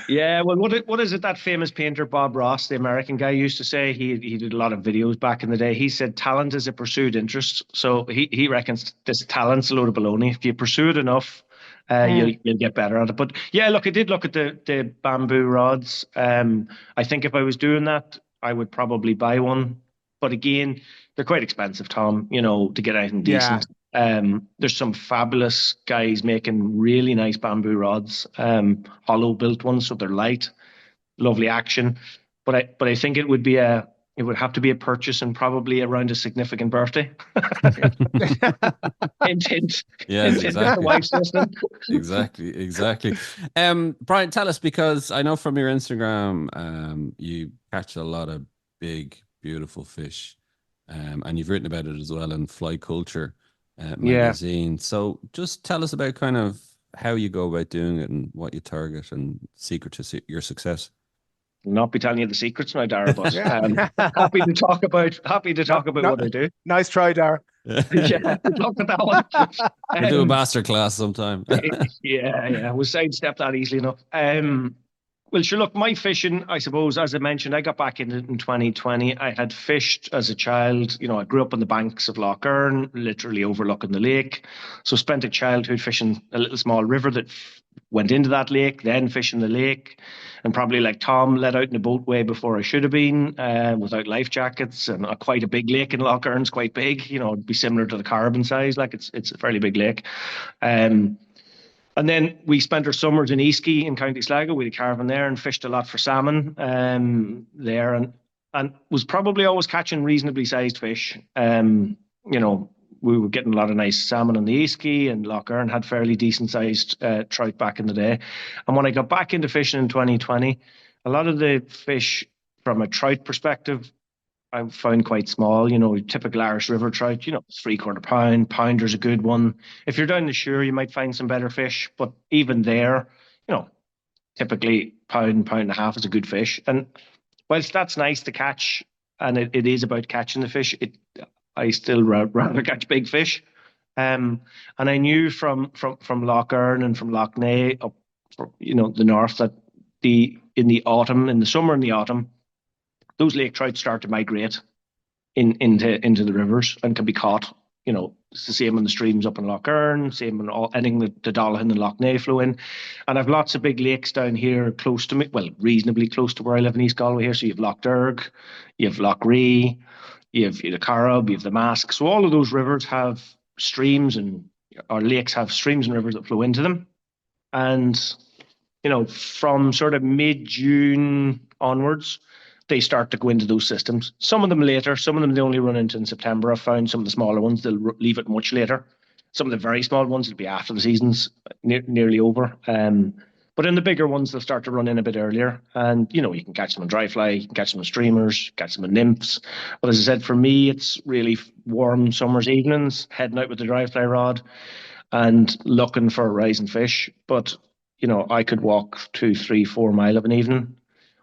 Yeah, well, what is it that famous painter Bob Ross, the American guy, used to say? He did a lot of videos back in the day. He said talent is a pursued interest. So he reckons this talent's a load of baloney. If you pursue it enough, you'll get better at it. But yeah, look, I did look at the bamboo rods. I think if I was doing that, I would probably buy one. But again, they're quite expensive, Tom, to get anything decent. There's some fabulous guys making really nice bamboo rods, hollow built ones, so they're light, lovely action. But I think it would be a It would have to be a purchase and probably around a significant birthday. hint, hint. Yes, Hint, hint at the exactly. wife's listening. Exactly. Brian, tell us, because I know from your Instagram, you catch a lot of big, beautiful fish, and you've written about it as well in Fly Culture Yeah. magazine. So just tell us about kind of how you go about doing it and what you target and secret to your success. I'll not be telling you the secrets now, Dara, but Yeah. happy to talk about No, no, what I do. nice try, Dara. Yeah, good luck with that one. We'll do a master class sometime. Yeah, we'll sidestep that easily enough. Well, sure, look, my fishing, I suppose, as I mentioned, I got back into it in 2020. I had fished as a child. You know, I grew up on the banks of Lough Erne, literally overlooking the lake. So spent a childhood fishing a little small river that went into that lake, then fishing the lake, and probably like Tom, let out in a boat way before I should have been, without life jackets. And quite a big lake in Lough Erne's quite big. You know, it'd be similar to the Carbon size, like it's a fairly big lake. And then we spent our summers in Easky in County Sligo. We had a caravan there and fished a lot for salmon there, and was probably always catching reasonably sized fish. You know, we were getting a lot of nice salmon on the Easky, and Lough Erne had fairly decent sized trout back in the day. And when I got back into fishing in 2020, a lot of the fish from a trout perspective I found quite small, you know, typical Irish river trout, you know, 3/4 pound, pounder's a good one. If you're down the shore, you might find some better fish, but even there, you know, typically pound, pound and a half is a good fish. And whilst that's nice to catch, and it is about catching the fish, I still rather catch big fish. And I knew from Lough Erne and from Lough Neagh up, you know, the north that in the summer and the autumn, those lake trout start to migrate into the rivers and can be caught. You know, it's the same in the streams up in Lough Erne, same in anything that the Dolphin and Lough Neagh flow in. And I've lots of big lakes down here close to me, well, reasonably close to where I live in East Galway here. So you have Lough Derg, you have Lough Ree, you have the Carrab, you have the Mask. So all of those rivers have streams or lakes have streams and rivers that flow into them. And, you know, from sort of mid-June onwards, they start to go into those systems. Some of them later, some of them they only run into in September. I've found some of the smaller ones, they'll leave it much later. Some of the very small ones will be after the season's nearly over. But in the bigger ones, they'll start to run in a bit earlier. And, you know, you can catch them on dry fly, you can catch them on streamers, catch them on nymphs. But as I said, for me, it's really warm summer's evenings, heading out with the dry fly rod and looking for a rising fish. But, you know, I could walk 2, 3, 4 miles of an evening,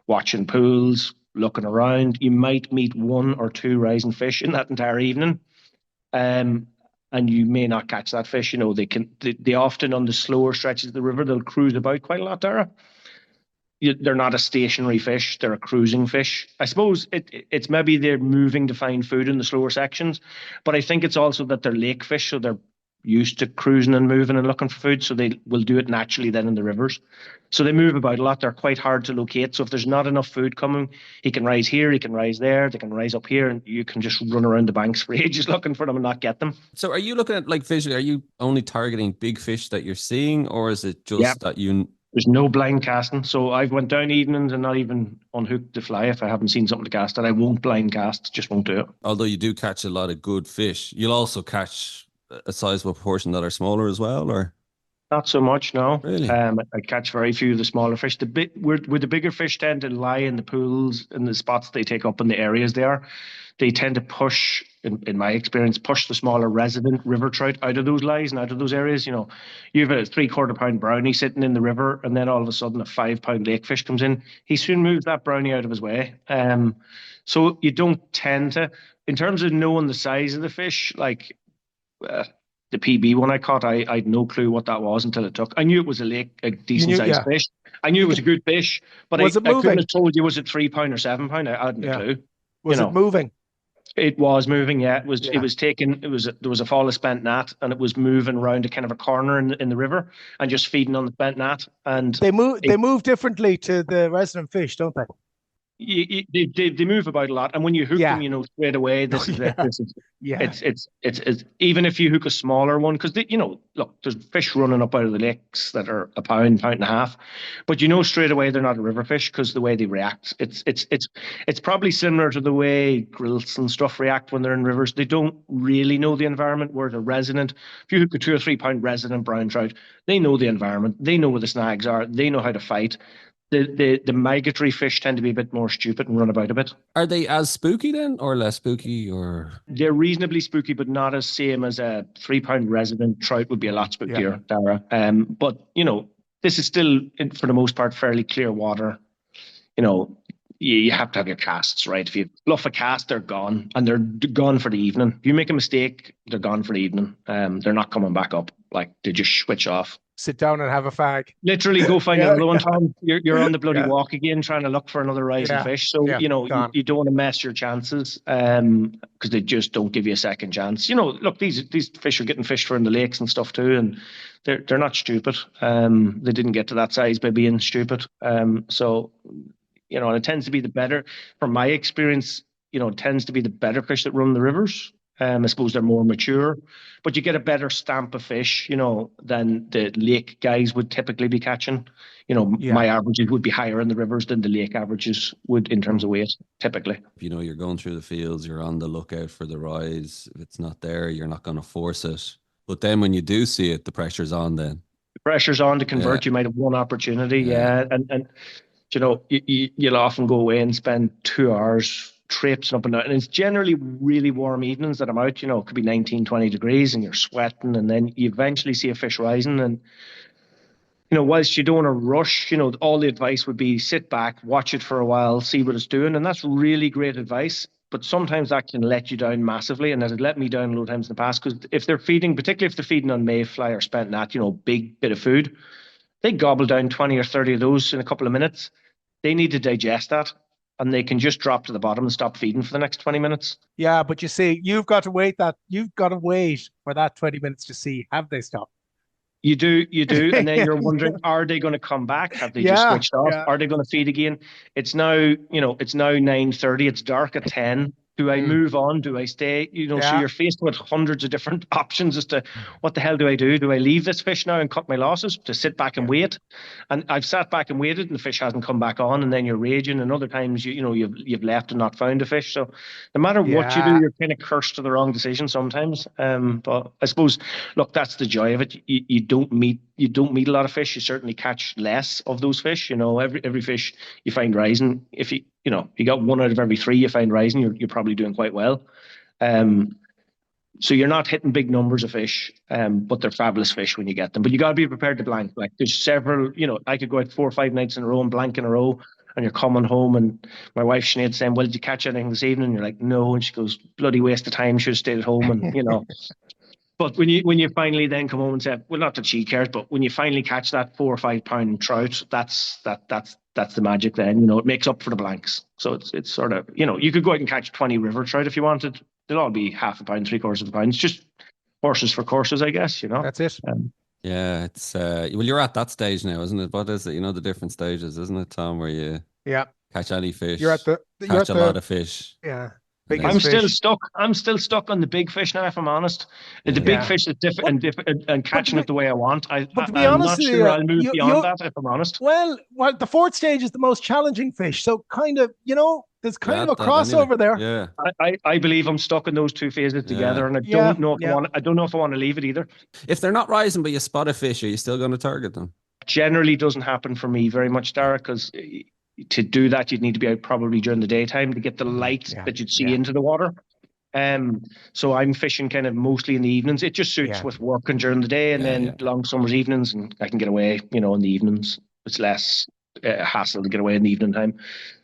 watching pools, looking around. You might meet 1 or 2 rising fish in that entire evening. And you may not catch that fish. You know, they often on the slower stretches of the river, they'll cruise about quite a lot, Dara. They're not a stationary fish, they're a cruising fish. I suppose it's maybe they're moving to find food in the slower sections, but I think it's also that they're lake fish, so they're used to cruising and moving and looking for food, so they will do it naturally then in the rivers. So they move about a lot. They're quite hard to locate. So if there's not enough food coming, he can rise here, he can rise there, they can rise up here, and you can just run around the banks for ages looking for them and not get them. So are you looking at, like, visually, are you only targeting big fish that you're seeing, or is it just that you... There's no blind casting. So I've went down evenings and not even unhooked the fly if I haven't seen something to cast, and I won't blind cast, just won't do it. Although you do catch a lot of good fish, you'll also catch a sizable proportion that are smaller as well, or? Not so much, no. Really? I catch very few of the smaller fish. Where the bigger fish tend to lie in the pools, in the spots they take up in the areas they tend to push, in my experience, push the smaller resident river trout out of those lies and out of those areas. You know, you have a 3/4 pound brownie sitting in the river, and then all of a sudden a 5 pound lake fish comes in. He soon moves that brownie out of his way. So you don't tend to, in terms of knowing the size of the fish, like the PB one I caught, I had no clue what that was until it took. I knew it was a decent sized fish. I knew it was a good fish, but I couldn't have told you was it 3 pound or 7 pound. I hadn't a clue. Was it moving? It was moving, yeah. It was taking. There was a fall of spent gnat, and it was moving around a kind of a corner in the river and just feeding on the spent gnat. And they move differently to the resident fish, don't they? they move about a lot, and when you hook Yeah. them, you know straight away this is it. Yeah. This is Yeah. it's even if you hook a smaller one, because you know, look, there's fish running up out of the lakes that are a pound and a half, but you know straight away they're not a river fish because the way they react. It's probably similar to the way grills and stuff react when they're in rivers. They don't really know the environment. Where they're resident, if you hook a 2 or 3 pound resident brown trout, they know the environment. They know where the snags are. They know how to fight. The migratory fish tend to be a bit more stupid and run about a bit. Are they as spooky then, or less spooky, or? They're reasonably spooky, but not as same as a 3 pound resident trout would be a lot spookier, Dara. But you know, this is still, for the most part, fairly clear water. You know, you have to have your casts right. If you bluff a cast, they're gone, and they're gone for the evening. If you make a mistake, they're gone for the evening. They're not coming back up. Like, they just switch off. Sit down and have a fag. Literally go find another one, Tom. You're on the bloody Yeah. walk again, trying to look for another rising Yeah. fish. So, Yeah. you know, Gone. you don't want to mess your chances because they just don't give you a second chance. You know, look, these fish are getting fished for in the lakes and stuff too, and they're not stupid. They didn't get to that size by being stupid. So, you know, and it tends to be the better, from my experience, you know, it tends to be the better fish that run the rivers. I suppose they're more mature, but you get a better stamp of fish, you know, than the lake guys would typically be catching. You know, Yeah. my averages would be higher in the rivers than the lake averages would in terms of weight, typically. You know, you're going through the fields, you're on the lookout for the rise. If it's not there, you're not going to force it. But then when you do see it, the pressure's on then. The pressure's on to convert. Yeah. You might have one opportunity, Yeah. and you know, you'll often go away and spend 2 hours traipsing up and down. And it's generally really warm evenings that I'm out, you know, it could be 19, 20 degrees and you're sweating, and then you eventually see a fish rising. And, you know, whilst you don't want to rush, you know, all the advice would be sit back, watch it for a while, see what it's doing. And that's really great advice. But sometimes that can let you down massively. And that has let me down a lot of times in the past, because if they're feeding, particularly if they're feeding on mayfly or spent gnat, you know, big bit of food, they gobble down 20 or 30 of those in a couple of minutes. They need to digest that, and they can just drop to the bottom and stop feeding for the next 20 minutes. Yeah, but you see, you've got to wait for that 20 minutes to see, have they stopped? You do. And then you're wondering, are they going to come back? Have they just Yeah, switched off? yeah. Are they going to feed again? It's now, you know, it's now 9:30. It's dark at 10. Do I move on? Do I stay? You know, so Yeah. you're faced with hundreds of different options as to what the hell do I do? Do I leave this fish now and cut my losses, to sit back and wait? And I've sat back and waited, and the fish hasn't come back on, and then you're raging. And other times, you know, you've left and not found a fish. So no matter what you do, Yeah. you're kind of cursed to the wrong decision sometimes. But I suppose, look, that's the joy of it. You don't meet a lot of fish. You certainly catch less of those fish. You know, every fish you find rising, if you know, you got 1 out of every 3 you find rising, you're probably doing quite well. So you're not hitting big numbers of fish, but they're fabulous fish when you get them. But you got to be prepared to blank. Like, there's several, you know, I could go out 4 or 5 nights in a row and blank in a row, and you're coming home, and my wife Sinead saying, "Well, did you catch anything this evening?" And you're like, "No," and she goes, "Bloody waste of time. Should have stayed at home." And you know. But when you finally then come home and say, well, not that she cares, but when you finally catch that 4 or 5 pound trout, that's the magic. Then, you know, it makes up for the blanks. So it's sort of, you know, you could go out and catch 20 river trout if you wanted. They'll all be half a pound, 3/4 of a pound. It's just horses for courses, I guess. You know, That's it. Yeah, it's well, you're at that stage now, isn't it? What is it? You know, the different stages, isn't it, Tom? Where you Yeah. catch any fish, You're at the catch a lot of fish. yeah. And Biggest then- I'm still fish. stuck. I'm still stuck on the big fish now, if I'm honest. The big Yeah. fish is different and catching it the way I want. but to be I'm honest not with sure you, I'll move you- beyond that, if I'm honest. Well, the fourth stage is the most challenging fish. So kind of, you know, there's kind of a that crossover there. Yeah. I believe I'm stuck in those 2 phases together, and I Yeah, don't know if yeah. I don't know if I want to leave it either. If they're not rising, but you spot a fish, are you still going to target them? Generally doesn't happen for me very much, Dara, because to do that you'd need to be out probably during the daytime to get the light that you'd see into the water. So I'm fishing kind of mostly in the evenings. It just suits with working during the day, and then long summer's evenings, and I can get away, you know, in the evenings. It's less hassle to get away in the evening time.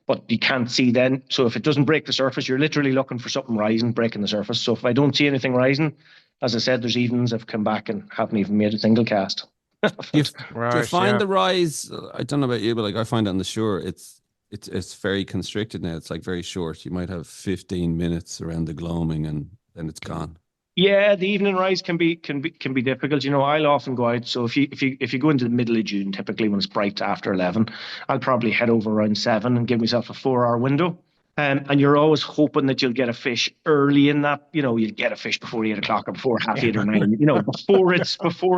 But you can't see then. So if it doesn't break the surface, you're literally looking for something rising, breaking the surface. So if I don't see anything rising, as I said, there's evenings I've come back and haven't even made a single cast. Do you find the rise? I don't know about you, but like I find it on the shore, it's very constricted now. It's like very short. You might have 15 minutes around the gloaming, and then it's gone. Yeah, the evening rise can be difficult. I'll often go out. So if you go into the middle of June, typically when it's bright after 11, I'll probably head over around 7 and give myself a 4-hour window. And you're always hoping that you'll get a fish early in that. You'll get a fish before 8 o'clock or before half 8 or 9. Before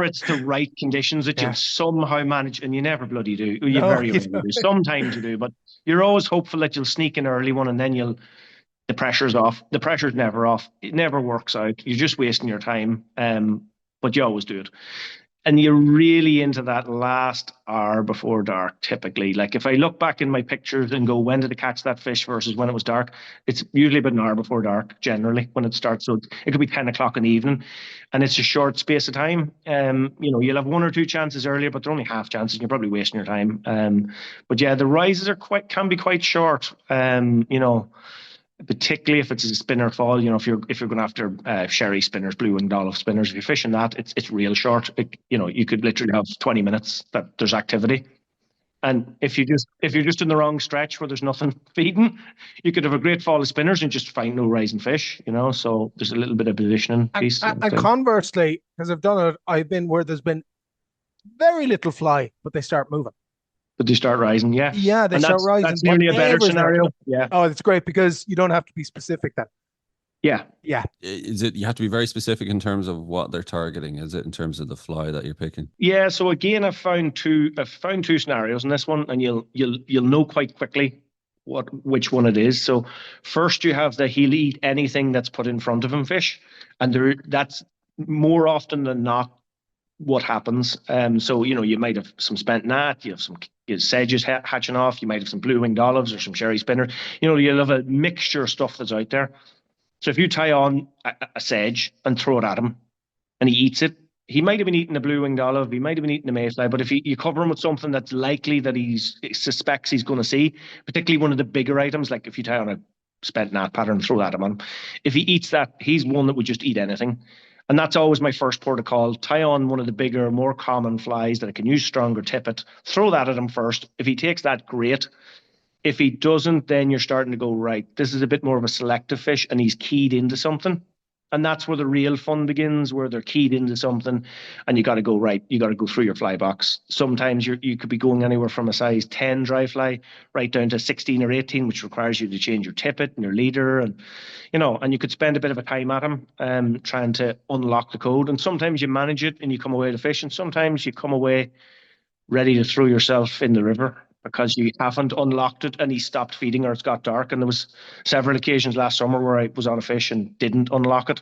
it's the right conditions that you'll Yeah. somehow manage. And you never bloody do. You No, very you rarely do. Sometimes you do, but you're always hopeful that you'll sneak an early one, and then the pressure's off. The pressure's never off. It never works out. You're just wasting your time. But you always do it. And you're really into that last hour before dark, typically. Like if I look back in my pictures and go, when did I catch that fish versus when it was dark? It's usually about an hour before dark, generally, when it starts. So it could be 10 o'clock in the evening, and it's a short space of time. You'll have one or two chances earlier, but they're only half chances. And you're probably wasting your time. But yeah, the rises can be quite short. Particularly if it's a spinner fall, if you're going after sherry spinners, blue winged olive spinners, if you're fishing that, it's real short. You could literally have 20 minutes that there's activity. And if you're just in the wrong stretch where there's nothing feeding, you could have a great fall of spinners and just find no rising fish. So there's a little bit of positioning piece. And conversely, because I've done it, I've been where there's been very little fly, but they start moving. But they start rising, yeah. Yeah, they start rising. That's nearly a better scenario. Yeah. Oh, it's great because you don't have to be specific then. Yeah. Yeah. Is it you have to be very specific in terms of what they're targeting? Is it in terms of the fly that you're picking? Yeah. So again, I've found two scenarios in this one, and you'll know quite quickly which one it is. So first you have the he'll eat anything that's put in front of him fish, and that's more often than not what happens. So you might have some spent gnat, you have some sedges hatching off, you might have some blue winged olives or some sherry spinners. You'll have a mixture of stuff that's out there. So if you tie on a sedge and throw it at him and he eats it, he might have been eating a blue winged olive, he might have been eating a mayfly, but if you cover him with something that's likely that he suspects he's going to see, particularly one of the bigger items, like if you tie on a spent gnat pattern and throw that at him, if he eats that, he's one that would just eat anything. And that's always my first port of call. Tie on one of the bigger, more common flies that I can use stronger tippet. Throw that at him first. If he takes that, great. If he doesn't, then you're starting to go, right, this is a bit more of a selective fish and he's keyed into something. And that's where the real fun begins, where they're keyed into something and you got to go, right, you got to go through your fly box. Sometimes you could be going anywhere from a size 10 dry fly right down to 16 or 18, which requires you to change your tippet and your leader. And, and you could spend a bit of a time at them trying to unlock the code. And sometimes you manage it and you come away to fish. And sometimes you come away ready to throw yourself in the river because you haven't unlocked it and he stopped feeding or it's got dark. And there was several occasions last summer where I was on a fish and didn't unlock it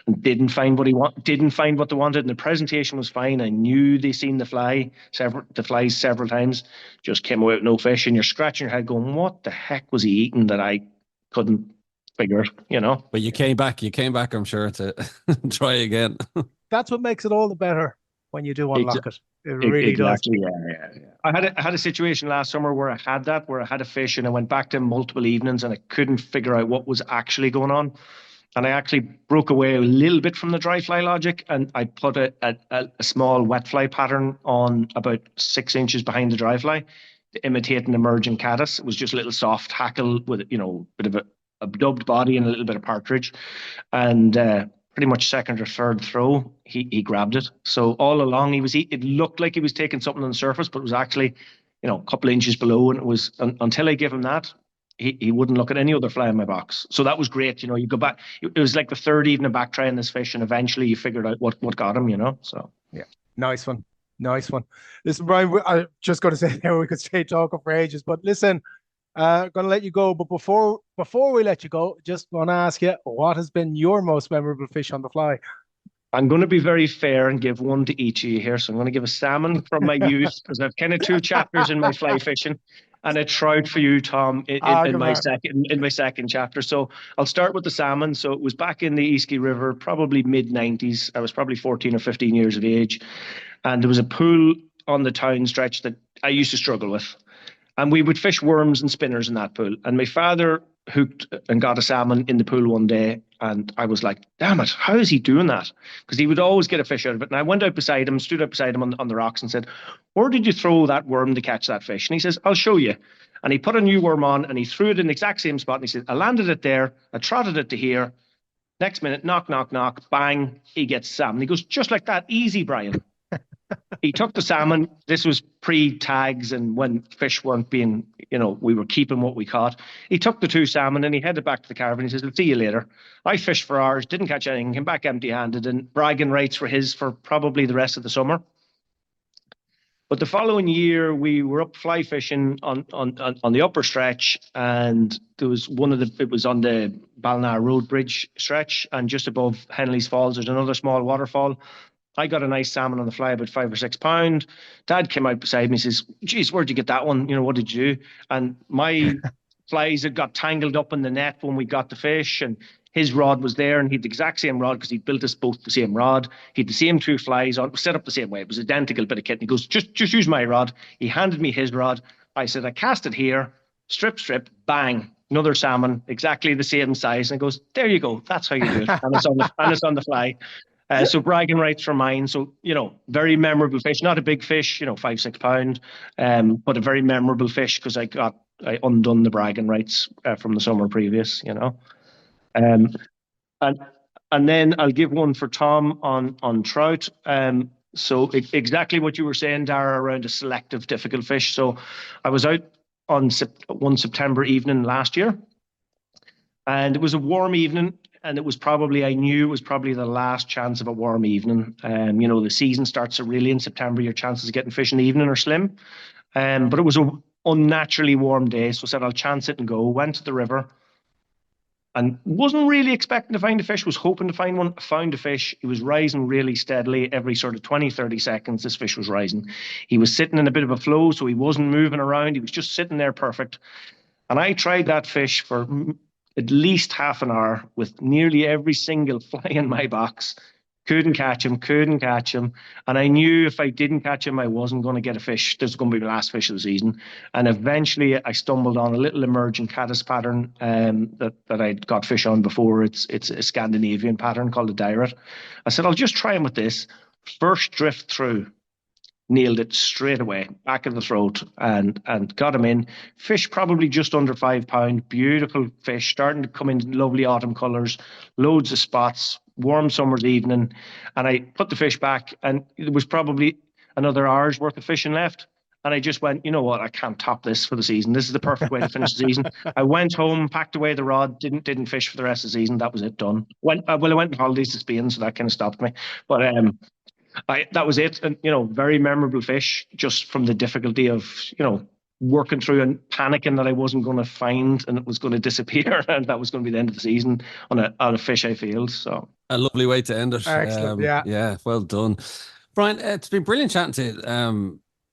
and didn't find what they wanted. And the presentation was fine. I knew they seen the flies several times, just came away with no fish. And you're scratching your head going, what the heck was he eating that I couldn't figure, But you came back, I'm sure, to try again. That's what makes it all the better when you do unlock it. It really exactly, does. Yeah. I had a situation last summer where I had a fish and I went back to him multiple evenings and I couldn't figure out what was actually going on. And I actually broke away a little bit from the dry fly logic and I put a small wet fly pattern on about 6 inches behind the dry fly to imitate an emerging caddis. It was just a little soft hackle with, a bit of a dubbed body and a little bit of partridge. And pretty much second or third throw, he grabbed it. So all along it looked like he was taking something on the surface, but it was actually, a couple of inches below. And it was until I gave him that, he wouldn't look at any other fly in my box. So that was great. You go back. It was like the third evening back trying this fish, and eventually you figured out what got him. So yeah, nice one. Listen, Brian, I'm just going to say there we could stay talking for ages, but listen. Going to let you go, but before we let you go, just want to ask you, what has been your most memorable fish on the fly? I'm going to be very fair and give one to each of you here. So I'm going to give a salmon from my youth because I've kind of 2 chapters in my fly fishing, and a trout for you, Tom, in my second chapter. So I'll start with the salmon. So it was back in the Easky River, probably mid-90s. I was probably 14 or 15 years of age, and there was a pool on the town stretch that I used to struggle with. And we would fish worms and spinners in that pool. And my father hooked and got a salmon in the pool one day. And I was like, damn it, how is he doing that? Because he would always get a fish out of it. And I went out beside him, stood up beside him on the rocks and said, where did you throw that worm to catch that fish? And he says, I'll show you. And he put a new worm on and he threw it in the exact same spot. And he said, I landed it there. I trotted it to here. Next minute, knock, knock, knock, bang, he gets salmon. He goes, just like that, easy, Brian. He took the salmon. This was pre-tags and when fish weren't being, we were keeping what we caught. He took the 2 salmon and he headed back to the caravan. He says, I'll see you later. I fished for hours, didn't catch anything, came back empty-handed, and bragging rights were his for probably the rest of the summer. But the following year, we were up fly fishing on the upper stretch, and there was it was on the Ballina Road Bridge stretch, and just above Henley's Falls, there's another small waterfall. I got a nice salmon on the fly, about 5 or 6 pound. Dad came out beside me, says, geez, where'd you get that one? What did you do? And my flies had got tangled up in the net when we got the fish, and his rod was there, and he had the exact same rod because he'd built us both the same rod. He had the same 2 flies on, set up the same way. It was identical bit of kit. And he goes, just use my rod. He handed me his rod. I said, I cast it here, strip, bang, another salmon, exactly the same size. And he goes, there you go. That's how you do it. And it's on the fly. So bragging rights for mine. So, very memorable fish, not a big fish, 5, 6 pound, but a very memorable fish because I undone the bragging rights from the summer previous, And then I'll give one for Tom on trout. So exactly what you were saying, Dara, around a selective difficult fish. So I was out on one September evening last year, and it was a warm evening. And I knew it was probably the last chance of a warm evening. The season starts really in September. Your chances of getting fish in the evening are slim. But it was an unnaturally warm day. So I said, I'll chance it and go. Went to the river and wasn't really expecting to find a fish. Was hoping to find one. Found a fish. He was rising really steadily. Every sort of 20, 30 seconds, this fish was rising. He was sitting in a bit of a flow, so he wasn't moving around. He was just sitting there perfect. And I tried that fish for at least half an hour with nearly every single fly in my box. Couldn't catch him. And I knew if I didn't catch him, I wasn't going to get a fish. This was going to be my last fish of the season. And eventually I stumbled on a little emerging caddis pattern that I'd got fish on before. It's a Scandinavian pattern called a Dyrat. I said, I'll just try him with this. First drift through. Nailed it straight away, back of the throat, and got him in. Fish probably just under 5 pound. Beautiful fish, starting to come in lovely autumn colours, loads of spots, warm summer's evening. And I put the fish back, and there was probably another hour's worth of fishing left. And I just went, you know what, I can't top this for the season. This is the perfect way to finish the season. I went home, packed away the rod, didn't fish for the rest of the season. That was it, done. I went on holidays to Spain, so that kind of stopped me. But that was it. And, very memorable fish just from the difficulty of, working through and panicking that I wasn't going to find and it was going to disappear. And that was going to be the end of the season on a fish I failed. So a lovely way to end it. Excellent. Yeah. Well done, Brian. It's been brilliant chatting to you.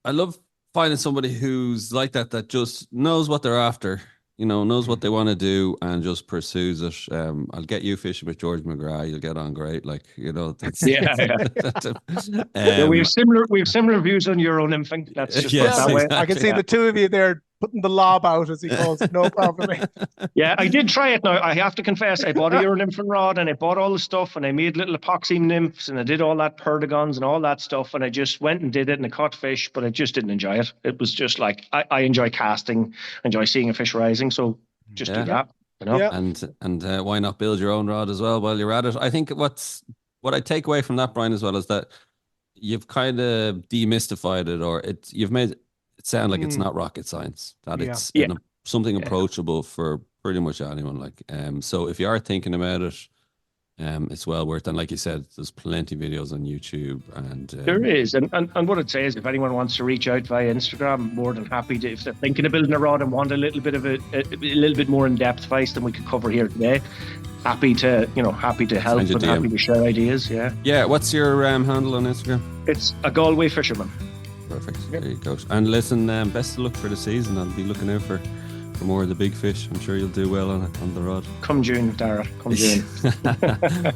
I love finding somebody who's like that just knows what they're after. Knows what they want to do and just pursues it. I'll get you fishing with George McGrath. You'll get on great. That's, yeah. We have similar views on Euro nymphing. That's just that way. I can see the two of you there putting the lob out, as he calls it. No problem. Yeah, I did try it now. I have to confess, I bought a Euro nymphing rod and I bought all the stuff and I made little epoxy nymphs and I did all that perdigons and all that stuff and I just went and did it and I caught fish, but I just didn't enjoy it. It was just like, I enjoy casting, enjoy seeing a fish rising, so just do that. Yeah. And why not build your own rod as well while you're at it? I think what I take away from that, Brian, as well, is that you've kind of demystified it, or you've made it sound like it's not rocket science, that it's something approachable for pretty much anyone. So if you are thinking about it, it's well worth it. And like you said, there's plenty of videos on YouTube. And there is. And what I'd say is, if anyone wants to reach out via Instagram, I'm more than happy to. If they're thinking of building a rod and want a little bit of a little bit more in-depth advice than we could cover here today, happy to help and happy to share ideas. Yeah. What's your handle on Instagram? It's a Galway fisherman. Perfect. There you go. And listen, best of luck for the season. I'll be looking out for more of the big fish. I'm sure you'll do well on the rod. Come June, Dara. Come June.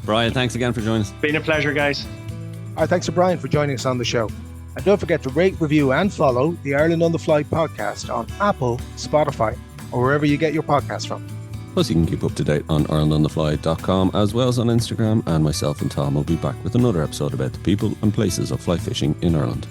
Brian, thanks again for joining us. Been a pleasure, guys. All right, thanks to Brian for joining us on the show. And don't forget to rate, review and follow the Ireland on the Fly podcast on Apple, Spotify, or wherever you get your podcasts from. Plus, you can keep up to date on IrelandOnTheFly.com as well as on Instagram. And myself and Tom will be back with another episode about the people and places of fly fishing in Ireland.